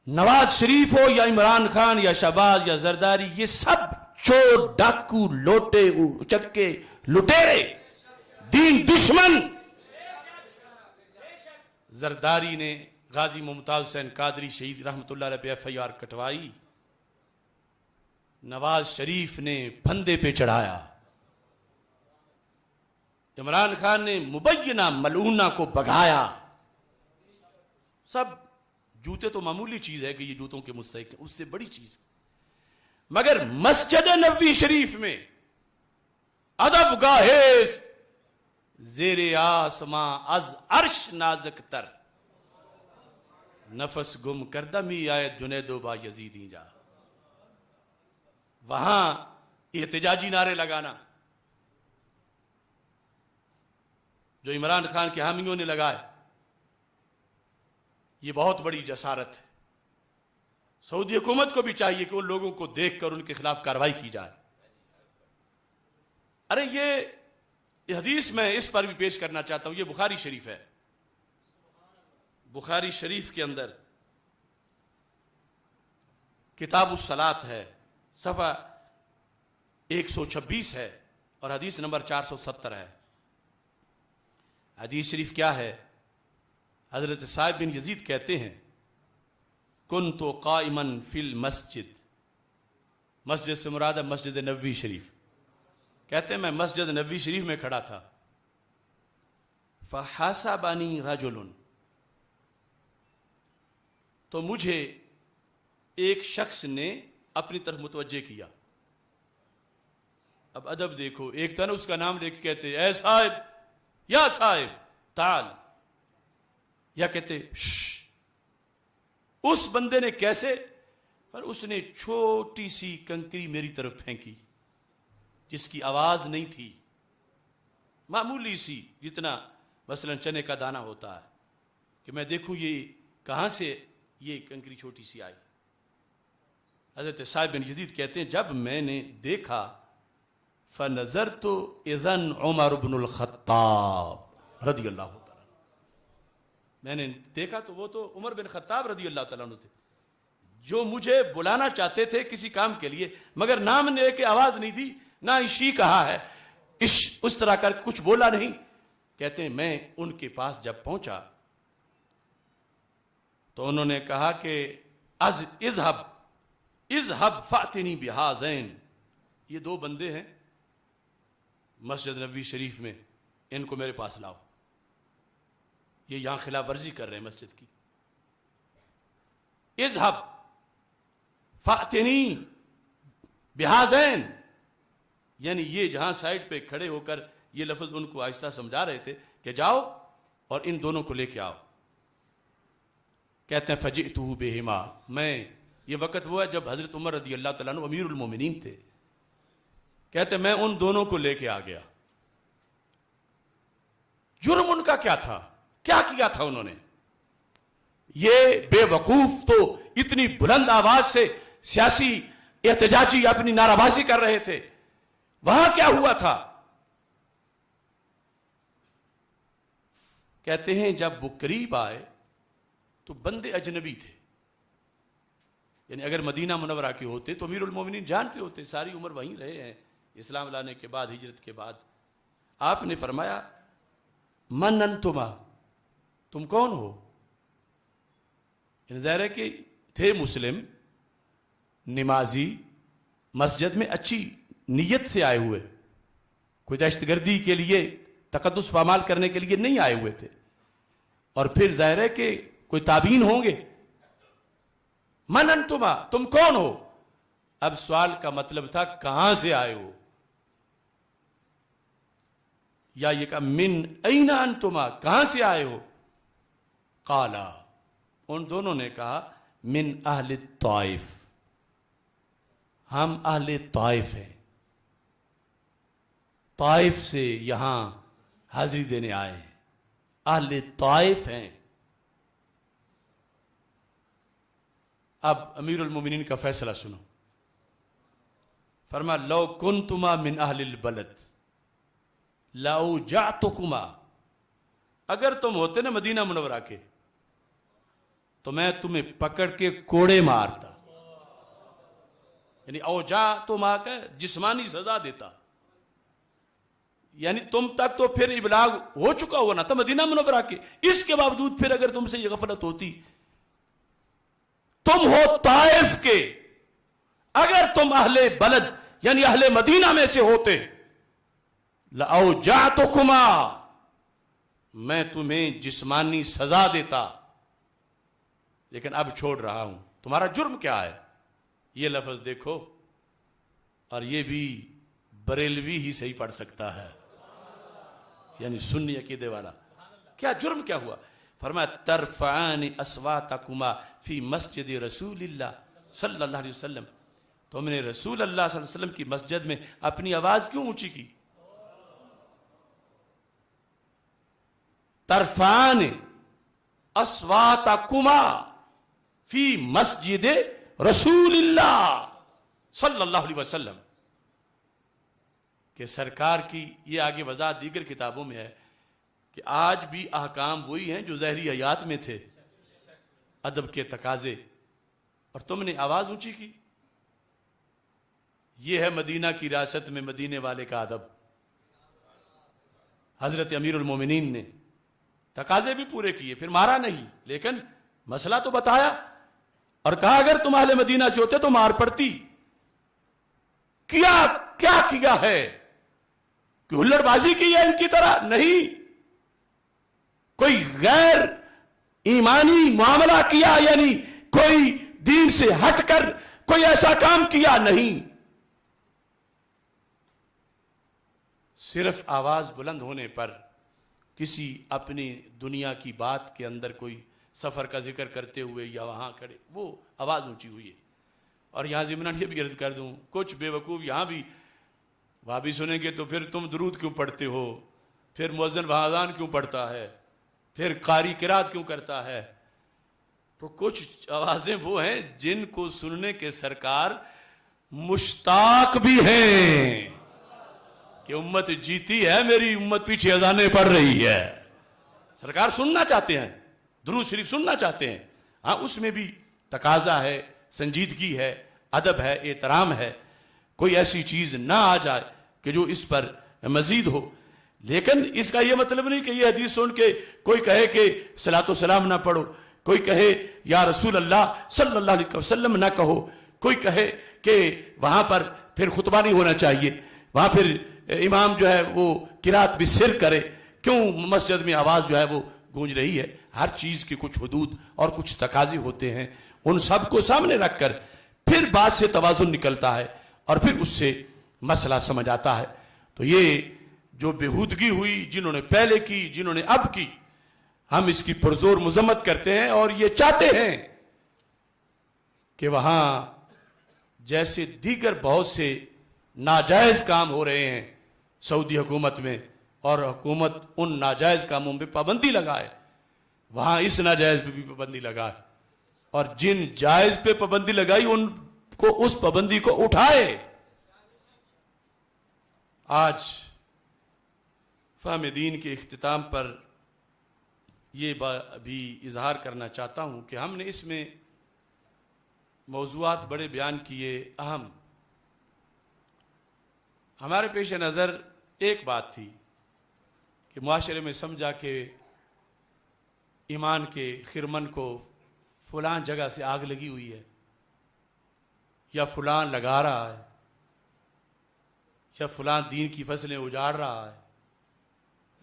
نواز شریف ہو یا عمران خان یا شہباز یا زرداری، یہ سب چور ڈاکو لوٹے چکے لٹیرے دین دشمن. زرداری نے غازی ممتاز حسین قادری شہید رحمت اللہ علیہ پہ FIR کٹوائی، نواز شریف نے پھندے پہ چڑھایا، عمران خان نے مبینہ ملعونہ کو بگایا. سب جوتے تو معمولی چیز ہے کہ یہ جوتوں کے مستحق ہیں، اس سے بڑی چیز. مگر مسجد نبوی شریف میں ادب گاہے زیر آسماں از عرش نازک تر، نفس گم کردہ می آئے جنید و با یزیدی جا. وہاں احتجاجی نعرے لگانا جو عمران خان کے حامیوں نے لگائے، یہ بہت بڑی جسارت ہے. سعودی حکومت کو بھی چاہیے کہ ان لوگوں کو دیکھ کر ان کے خلاف کارروائی کی جائے. ارے یہ حدیث میں اس پر بھی پیش کرنا چاہتا ہوں، یہ بخاری شریف ہے. بخاری شریف کے اندر کتاب الصلاۃ ہے، صفحہ 126 ہے اور حدیث نمبر 470 ہے. حدیث شریف کیا ہے؟ حضرت صاحب بن یزید کہتے ہیں کنت قائما فی المسجد، مسجد سے مراد ہے مسجد نبوی شریف. کہتے ہیں میں مسجد نبوی شریف میں کھڑا تھا، فحاسبنی رجل، تو مجھے ایک شخص نے اپنی طرف متوجہ کیا. اب ادب دیکھو، ایک تھا نا اس کا نام لے کے کہتے اے صاحب یا صاحب تعال، یا کہتے شش. اس بندے نے کیسے؟ پر اس نے چھوٹی سی کنکری میری طرف پھینکی جس کی آواز نہیں تھی، معمولی سی، جتنا مثلا چنے کا دانہ ہوتا ہے، کہ میں دیکھوں یہ کہاں سے یہ کنکری چھوٹی سی آئی. حضرت صاحب بن یزید کہتے ہیں جب میں نے دیکھا فنظرت اذن عمر بن الخطاب رضی اللہ تعالیٰ، میں نے دیکھا تو وہ تو عمر بن خطاب رضی اللہ تعالیٰ عنہ تھے، جو مجھے بلانا چاہتے تھے کسی کام کے لیے، مگر نام نے کہ آواز نہیں دی، نہ عشی کہا ہے، اس طرح کر کچھ بولا نہیں. کہتے ہیں میں ان کے پاس جب پہنچا تو انہوں نے کہا کہ اذهب فاتنی بہذین، یہ دو بندے ہیں مسجد نبوی شریف میں، ان کو میرے پاس لاؤ، یہ یہاں خلاف ورزی کر رہے ہیں مسجد کی. اذهب فاتنی بہذین، یعنی یہ جہاں سائٹ پہ کھڑے ہو کر یہ لفظ ان کو آہستہ سمجھا رہے تھے کہ جاؤ اور ان دونوں کو لے کے آؤ. کہتے ہیں فجئتہ بہما، میں یہ وقت وہ ہے جب حضرت عمر رضی اللہ تعالیٰ عنہ امیر المومنین تھے. کہتے ہیں میں ان دونوں کو لے کے آ گیا. جرم ان کا کیا تھا؟ کیا کیا تھا انہوں نے؟ یہ بے وقوف تو اتنی بلند آواز سے سیاسی احتجاجی اپنی نعرہ بازی کر رہے تھے، وہاں کیا ہوا تھا؟ کہتے ہیں جب وہ قریب آئے تو بندے اجنبی تھے، یعنی اگر مدینہ منورہ کے ہوتے تو امیر المومنین جانتے ہوتے، ساری عمر وہیں رہے ہیں اسلام لانے کے بعد، ہجرت کے بعد۔ آپ نے فرمایا من انتما، تم کون ہو؟ یعنی ظاہر ہے کہ تھے مسلم، نمازی، مسجد میں اچھی نیت سے آئے ہوئے، کوئی دہشت گردی کے لیے، تقدس پامال کرنے کے لیے نہیں آئے ہوئے تھے، اور پھر ظاہر ہے کہ کوئی تابعین ہوں گے۔ من انتما، تم کون ہو؟ اب سوال کا مطلب تھا کہاں سے آئے ہو، یا یہ کہا من این انتما، کہاں سے آئے ہو؟ قالا، ان دونوں نے کہا من اہل الطائف، ہم اہل طائف ہیں، طائف سے یہاں حاضری دینے آئے ہیں، اہل طائف ہیں۔ اب امیر المومنین کا فیصلہ سنو، فرما لو کنتما من اہل البلد لاوجعتکما، اگر تم ہوتے نا مدینہ منورہ کے تو میں تمہیں پکڑ کے کوڑے مارتا، یعنی اوجعتما کا جسمانی سزا دیتا، یعنی تم تک تو پھر ابلاغ ہو چکا ہوا نہ تھا مدینہ منورہ کے، اس کے باوجود پھر اگر تم سے یہ غفلت ہوتی، تم ہو طائف کے، اگر تم اہل بلد یعنی اہل مدینہ میں سے ہوتے لأوجعتکما، میں تمہیں جسمانی سزا دیتا، لیکن اب چھوڑ رہا ہوں۔ تمہارا جرم کیا ہے؟ یہ لفظ دیکھو، اور یہ بھی بریلوی ہی صحیح پڑھ سکتا ہے، یعنی سنی عقیدے والا۔ کیا جرم کیا ہوا؟ فرمایا ترفعان اصواتکما فی مسجد رسول اللہ صلی اللہ علیہ وسلم، تم نے رسول اللہ صلی اللہ علیہ وسلم کی مسجد میں اپنی آواز کیوں اونچی کی؟ ترفعان اصواتکما فی مسجد رسول اللہ صلی اللہ علیہ وسلم، کہ سرکار کی یہ آگے وضاحت دیگر کتابوں میں ہے کہ آج بھی احکام وہی ہیں جو ظاہری حیات میں تھے، ادب کے تقاضے، اور تم نے آواز اونچی کی۔ یہ ہے مدینہ کی ریاست میں مدینے والے کا ادب۔ حضرت امیر المومنین نے تقاضے بھی پورے کیے، پھر مارا نہیں، لیکن مسئلہ تو بتایا، اور کہا اگر تم اہل مدینہ سے ہوتے تو مار پڑتی۔ کیا ہے کہ ہلڑ بازی کی ہے ان کی طرح؟ نہیں، کوئی غیر ایمانی معاملہ کیا، یعنی کوئی دین سے ہٹ کر کوئی ایسا کام کیا نہیں، صرف آواز بلند ہونے پر کسی اپنی دنیا کی بات کے اندر کوئی سفر کا ذکر کرتے ہوئے یا وہاں کھڑے، وہ آواز اونچی ہوئی ہے۔ اور یہاں ضمناً یہ بھی عرض کر دوں، کچھ بے وقوف یہاں بھی وہاں بھی سنیں گے تو پھر تم درود کیوں پڑھتے ہو، پھر مؤذن وہاں اذان کیوں پڑھتا ہے، پھر قاری قرات کیوں کرتا ہے؟ تو کچھ آوازیں وہ ہیں جن کو سننے کے سرکار مشتاق بھی ہیں کہ امت جیتی ہے، میری امت پیچھے اذانیں پڑھ رہی ہے، سرکار سننا چاہتے ہیں، درود شریف سننا چاہتے ہیں۔ ہاں اس میں بھی تقاضا ہے، سنجیدگی ہے، ادب ہے، احترام ہے، کوئی ایسی چیز نہ آ جائے کہ جو اس پر مزید ہو، لیکن اس کا یہ مطلب نہیں کہ یہ حدیث سن کے کوئی کہے کہ صلاۃ و سلام نہ پڑھو، کوئی کہے یا رسول اللہ صلی اللہ علیہ وسلم نہ کہو، کوئی کہے کہ وہاں پر پھر خطبہ نہیں ہونا چاہیے، وہاں پھر امام جو ہے وہ قرات بھی سر کرے، کیوں مسجد میں آواز جو ہے وہ گونج رہی ہے۔ ہر چیز کی کچھ حدود اور کچھ تقاضے ہوتے ہیں، ان سب کو سامنے رکھ کر پھر بات سے توازن نکلتا ہے اور پھر اس سے مسئلہ سمجھ آتا ہے۔ تو یہ جو بےہودگی ہوئی، جنہوں نے پہلے کی، جنہوں نے اب کی، ہم اس کی پرزور مذمت کرتے ہیں اور یہ چاہتے ہیں کہ وہاں جیسے دیگر بہت سے ناجائز کام ہو رہے ہیں سعودی حکومت میں، اور حکومت ان ناجائز کاموں پہ پابندی لگائے، وہاں اس ناجائز پہ بھی پابندی لگائے، اور جن جائز پہ پابندی لگائی ان کو اس پابندی کو اٹھائے۔ آج فہم دین کے اختتام پر یہ بھی اظہار کرنا چاہتا ہوں کہ ہم نے اس میں موضوعات بڑے بیان کیے اہم۔ ہمارے پیش نظر ایک بات تھی کہ معاشرے میں سمجھا کہ ایمان کے خرمن کو فلاں جگہ سے آگ لگی ہوئی ہے، یا فلاں لگا رہا ہے، یا فلاں دین کی فصلیں اجاڑ رہا ہے،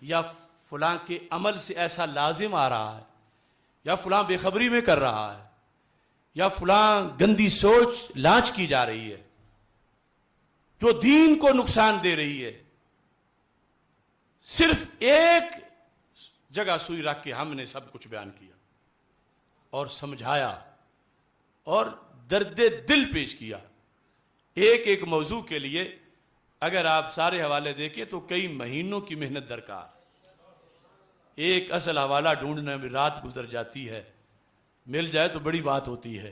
یا فلاں کے عمل سے ایسا لازم آ رہا ہے، یا فلاں بے خبری میں کر رہا ہے، یا فلاں گندی سوچ لانچ کی جا رہی ہے جو دین کو نقصان دے رہی ہے۔ صرف ایک جگہ سوئی رکھ کے ہم نے سب کچھ بیان کیا اور سمجھایا اور درد دل پیش کیا۔ ایک ایک موضوع کے لیے اگر آپ سارے حوالے دیکھیں تو کئی مہینوں کی محنت درکار، ایک اصل حوالہ ڈھونڈنے میں رات گزر جاتی ہے، مل جائے تو بڑی بات ہوتی ہے۔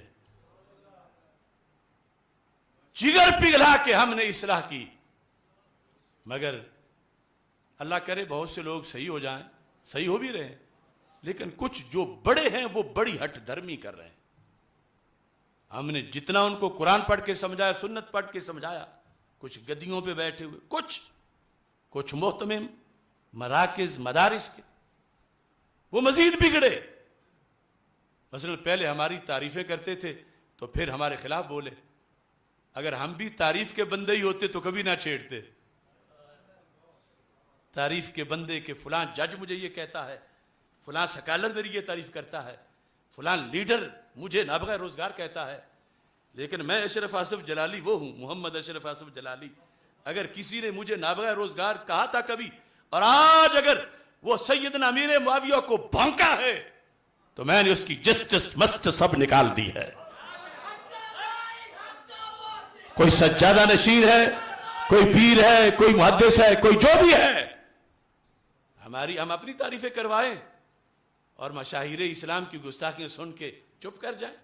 جگر پگھلا کے ہم نے اصلاح کی، مگر اللہ کرے بہت سے لوگ صحیح ہو جائیں، صحیح ہو بھی رہے ہیں، لیکن کچھ جو بڑے ہیں وہ بڑی ہٹ دھرمی کر رہے ہیں۔ ہم نے جتنا ان کو قرآن پڑھ کے سمجھایا، سنت پڑھ کے سمجھایا، کچھ گدیوں پہ بیٹھے ہوئے، کچھ محتمم مراکز مدارس کے، وہ مزید بگڑے۔ مثلا پہلے ہماری تعریفیں کرتے تھے تو پھر ہمارے خلاف بولے، اگر ہم بھی تعریف کے بندے ہی ہوتے تو کبھی نہ چھیڑتے۔ تعریف کے بندے کہ فلاں جج مجھے یہ کہتا ہے، فلاں سکالر میری یہ تعریف کرتا ہے، فلاں لیڈر مجھے نابغہ روزگار کہتا ہے، لیکن میں اشرف آصف جلالی وہ ہوں، محمد اشرف آصف جلالی۔ اگر کسی نے مجھے نابغہ روزگار کہا تھا کبھی، اور آج اگر وہ سیدنا امیر معاویہ کو بھونکا ہے تو میں نے اس کی جسٹ مست سب نکال دی ہے۔ کوئی سجادہ نشین ہے، کوئی پیر ہے، کوئی محدث ہے، کوئی جو بھی ہے، ہم اپنی تعریفیں کروائیں اور مشاہیر اسلام کی گستاخیاں سن کے چپ کر جائیں۔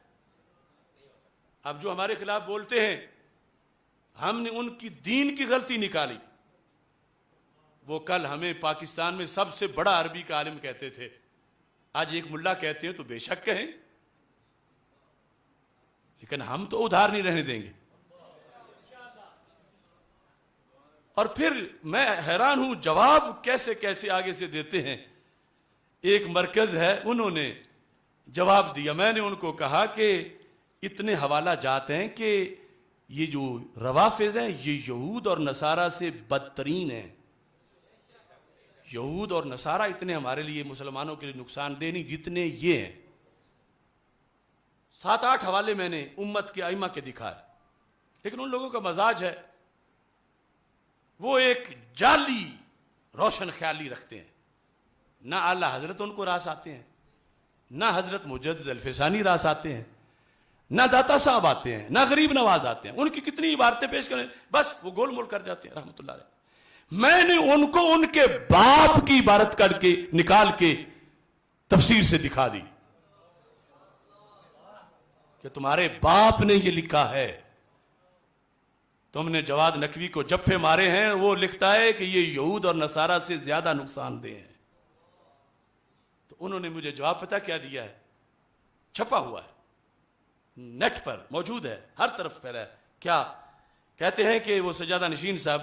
اب جو ہمارے خلاف بولتے ہیں، ہم نے ان کی دین کی غلطی نکالی۔ وہ کل ہمیں پاکستان میں سب سے بڑا عربی کا عالم کہتے تھے، آج ایک ملا کہتے ہیں تو بے شک کہیں، لیکن ہم تو ادھار نہیں رہنے دیں گے۔ اور پھر میں حیران ہوں جواب کیسے کیسے آگے سے دیتے ہیں۔ ایک مرکز ہے، انہوں نے جواب دیا، میں نے ان کو کہا کہ اتنے حوالہ جات ہیں کہ یہ جو روافض ہیں یہ یہود اور نصارہ سے بدترین ہیں۔ یہود اور نصارہ اتنے ہمارے لیے مسلمانوں کے لیے نقصان دہ نہیں جتنے یہ ہیں۔ 7-8 حوالے میں نے امت کے ائمہ کے دکھائے، لیکن ان لوگوں کا مزاج ہے، وہ ایک جعلی روشن خیالی رکھتے ہیں۔ نہ اعلیٰ حضرت ان کو راس آتے ہیں، نہ حضرت مجدد الفسانی راس آتے ہیں، نہ داتا صاحب آتے ہیں، نہ غریب نواز آتے ہیں۔ ان کی کتنی عبارتیں پیش کریں، بس وہ گول مول کر جاتے ہیں رحمۃ اللہ علیہ۔ میں نے ان کو ان کے باپ کی عبارت کر کے نکال کے تفسیر سے دکھا دی کہ تمہارے باپ نے یہ لکھا ہے، تم نے جواد نقوی کو جپے مارے ہیں، وہ لکھتا ہے کہ یہ یہود اور نصارہ سے زیادہ نقصان دہ ہیں۔ تو انہوں نے مجھے جواب پتہ کیا دیا ہے، چھپا ہوا ہے، نیٹ پر موجود ہے، ہر طرف پھیلا ہے۔ کیا کہتے ہیں کہ وہ سجادہ نشین صاحب،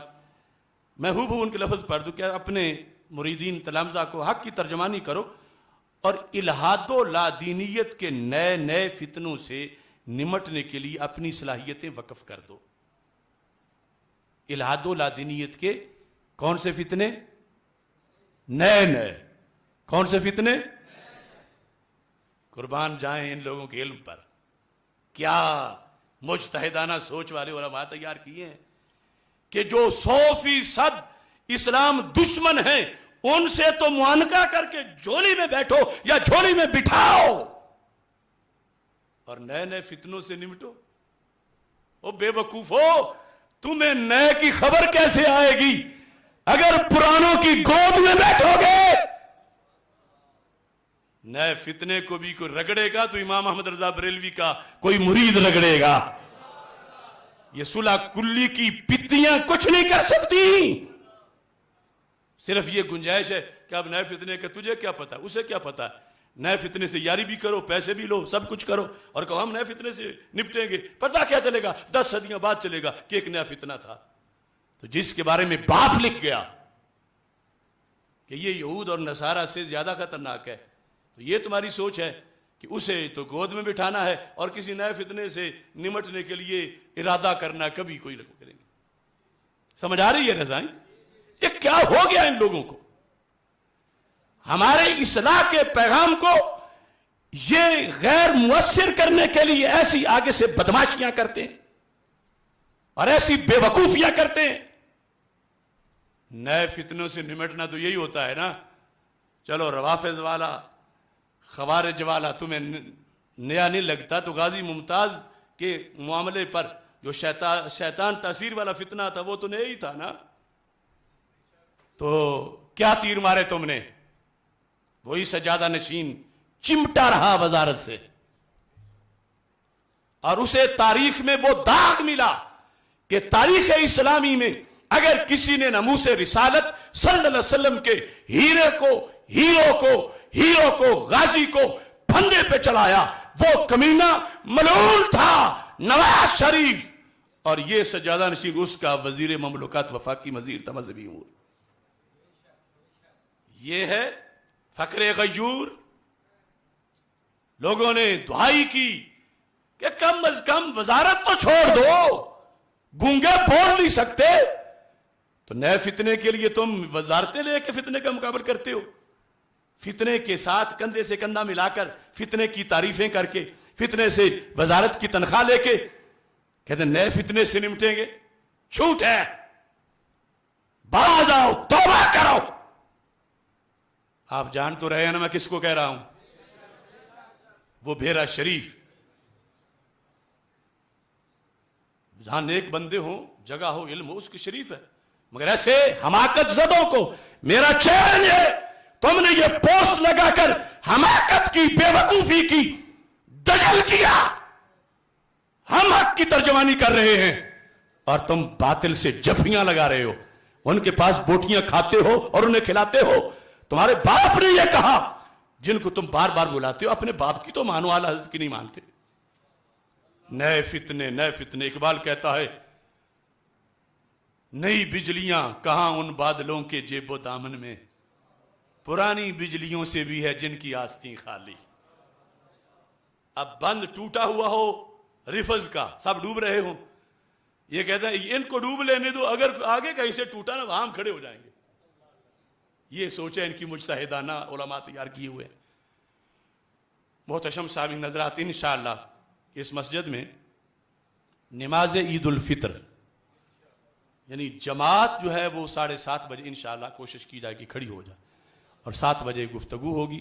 میں ہو ان کے لفظ پڑھ دوں، کہ اپنے مریدین تلامذہ کو حق کی ترجمانی کرو اور الہاد و لادینیت کے نئے نئے فتنوں سے نمٹنے کے لیے اپنی صلاحیتیں وقف کر دو۔ الہاد و لادینیت کے کون سے فتنے؟ نئے نئے۔ کون سے فتنے؟ قربان جائیں ان لوگوں کے علم پر، کیا مجتہدانہ سوچ والے علماء تیار کیے ہیں کہ جو 100% اسلام دشمن ہیں ان سے تو معانقہ کر کے جھولی میں بیٹھو یا جھولی میں بٹھاؤ اور نئے نئے فتنوں سے نمٹو۔ او بے وقوفو، تمہیں نئے کی خبر کیسے آئے گی اگر پرانوں کی گود میں بیٹھو گے؟ نئے فتنے کو بھی کوئی رگڑے گا تو امام احمد رضا بریلوی کا کوئی مرید رگڑے گا، یہ صلح کلی کی پتیاں کچھ نہیں کر سکتی. صرف یہ گنجائش ہے کہ اب نئے فتنے کا تجھے کیا پتا, اسے کیا پتا. نئے فتنے سے یاری بھی کرو, پیسے بھی لو, سب کچھ کرو, اور کہو ہم نئے فتنے سے نپٹیں گے. پتا کیا چلے گا, 10 صدیاں بعد چلے گا کہ ایک نیا فتنہ تھا. تو جس کے بارے میں باپ لکھ گیا کہ یہ یہود اور نصارہ سے زیادہ خطرناک ہے, تو یہ تمہاری سوچ ہے کہ اسے تو گود میں بٹھانا ہے اور کسی نئے فتنے سے نمٹنے کے لیے ارادہ کرنا کبھی کوئی لوگ کریں گے. سمجھ آ رہی ہے رضائیں؟ یہ کیا ہو گیا ان لوگوں کو؟ ہمارے اصلاح کے پیغام کو یہ غیر مؤثر کرنے کے لیے ایسی آگے سے بدماشیاں کرتے ہیں اور ایسی بے وقوفیاں کرتے ہیں. نئے فتنوں سے نمٹنا تو یہی ہوتا ہے نا, چلو روافض والا, خوارج والا تمہیں نیا نہیں لگتا, تو غازی ممتاز کے معاملے پر جو شیطان تاثیر والا فتنہ تھا وہ تو نیا ہی تھا نا. تو کیا تیر مارے تم نے؟ وہی سجادہ نشین چمٹا رہا وزارت سے, اور اسے تاریخ میں وہ داغ ملا کہ تاریخ اسلامی میں اگر کسی نے ناموس رسالت صلی اللہ علیہ وسلم کے ہیرو کو غازی کو پھندے پہ چلایا, وہ کمینہ ملعون تھا نواز شریف, اور یہ سجادہ نشین اس کا وزیر مملکت وفاقی وزیر تھا مذہبی امور. یہ ہے فقر غیور. لوگوں نے دعائی کی کہ کم از کم وزارت تو چھوڑ دو, گونگے بول نہیں سکتے, تو نئے فتنے کے لیے تم وزارتیں لے کے فتنے کا مقابل کرتے ہو. فتنے کے ساتھ کندھے سے کندھا ملا کر, فتنے کی تعریفیں کر کے, فتنے سے وزارت کی تنخواہ لے کے کہتے ہیں نئے فتنے سے نمٹیں گے. جھوٹ ہے, باز آؤ, توبہ کرو. آپ جان تو رہے ہیں نا میں کس کو کہہ رہا ہوں؟ وہ بھیرا شریف. جہاں نیک بندے ہوں, جگہ ہو, علم ہو, اس کی شریف ہے. مگر ایسے حماقت زدوں کو میرا چیلنج ہے, تم نے یہ پوسٹ لگا کر حماقت کی, بے وقوفی کی دجل کیا. ہم حق کی ترجمانی کر رہے ہیں اور تم باطل سے جفیاں لگا رہے ہو. ان کے پاس بوٹیاں کھاتے ہو اور انہیں کھلاتے ہو. تمہارے باپ نے یہ کہا, جن کو تم بار بار بلاتے ہو, اپنے باپ کی تو مانو, اعلی حضرت کی نہیں مانتے. نئے فتنے, نئے فتنے. اقبال کہتا ہے نئی بجلیاں کہاں ان بادلوں کے جیب و دامن میں, پرانی بجلیوں سے بھی ہے جن کی آستیں خالی. اب بند ٹوٹا ہوا ہو ریفز کا, سب ڈوب رہے ہوں, یہ کہتے ہیں ان کو ڈوب لینے دو, اگر آگے کہیں سے ٹوٹا نا وہاں ہم کھڑے ہو جائیں گے. یہ سوچیں ان کی مجتہدانہ علماء تیار کیے ہوئے. محتشم سامعین حضرات, انشاءاللہ اس مسجد میں نماز عید الفطر یعنی جماعت جو ہے وہ 7:30 بجے انشاءاللہ کوشش کی جائے کہ کھڑی ہو جائے, اور 7 بجے گفتگو ہوگی.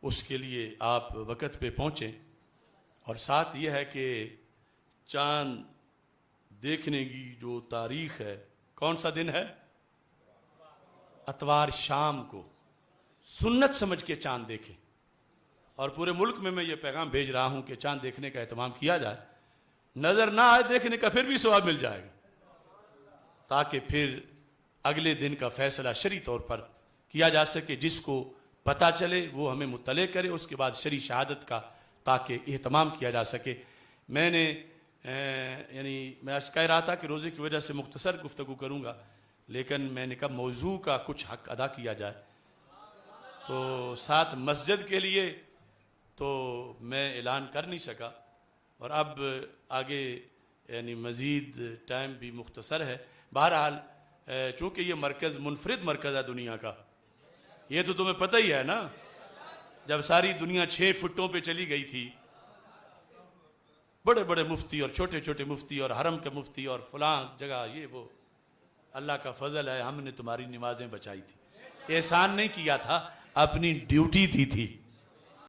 اس کے لیے آپ وقت پہ پہنچیں. اور ساتھ یہ ہے کہ چاند دیکھنے کی جو تاریخ ہے, کون سا دن ہے؟ اتوار شام کو. سنت سمجھ کے چاند دیکھیں, اور پورے ملک میں یہ پیغام بھیج رہا ہوں کہ چاند دیکھنے کا اہتمام کیا جائے. نظر نہ آئے دیکھنے کا پھر بھی ثواب مل جائے گا, تاکہ پھر اگلے دن کا فیصلہ شرعی طور پر کیا جا سکے. جس کو پتہ چلے وہ ہمیں مطلع کرے, اس کے بعد شرعی شہادت کا تاکہ اہتمام کیا جا سکے. میں نے میں کہہ رہا تھا کہ روزے کی وجہ سے مختصر گفتگو کروں گا, لیکن میں نے کہا موضوع کا کچھ حق ادا کیا جائے. تو ساتھ مسجد کے لیے تو میں اعلان کر نہیں سکا, اور اب آگے یعنی مزید ٹائم بھی مختصر ہے. بہرحال چونکہ یہ مرکز منفرد مرکز ہے دنیا کا, یہ تو تمہیں پتہ ہی ہے نا, جب ساری دنیا 6 فٹوں پہ چلی گئی تھی, بڑے بڑے مفتی اور چھوٹے چھوٹے مفتی اور حرم کے مفتی اور فلاں جگہ, یہ وہ اللہ کا فضل ہے, ہم نے تمہاری نمازیں بچائی تھی. احسان نہیں کیا تھا, اپنی ڈیوٹی دی تھی.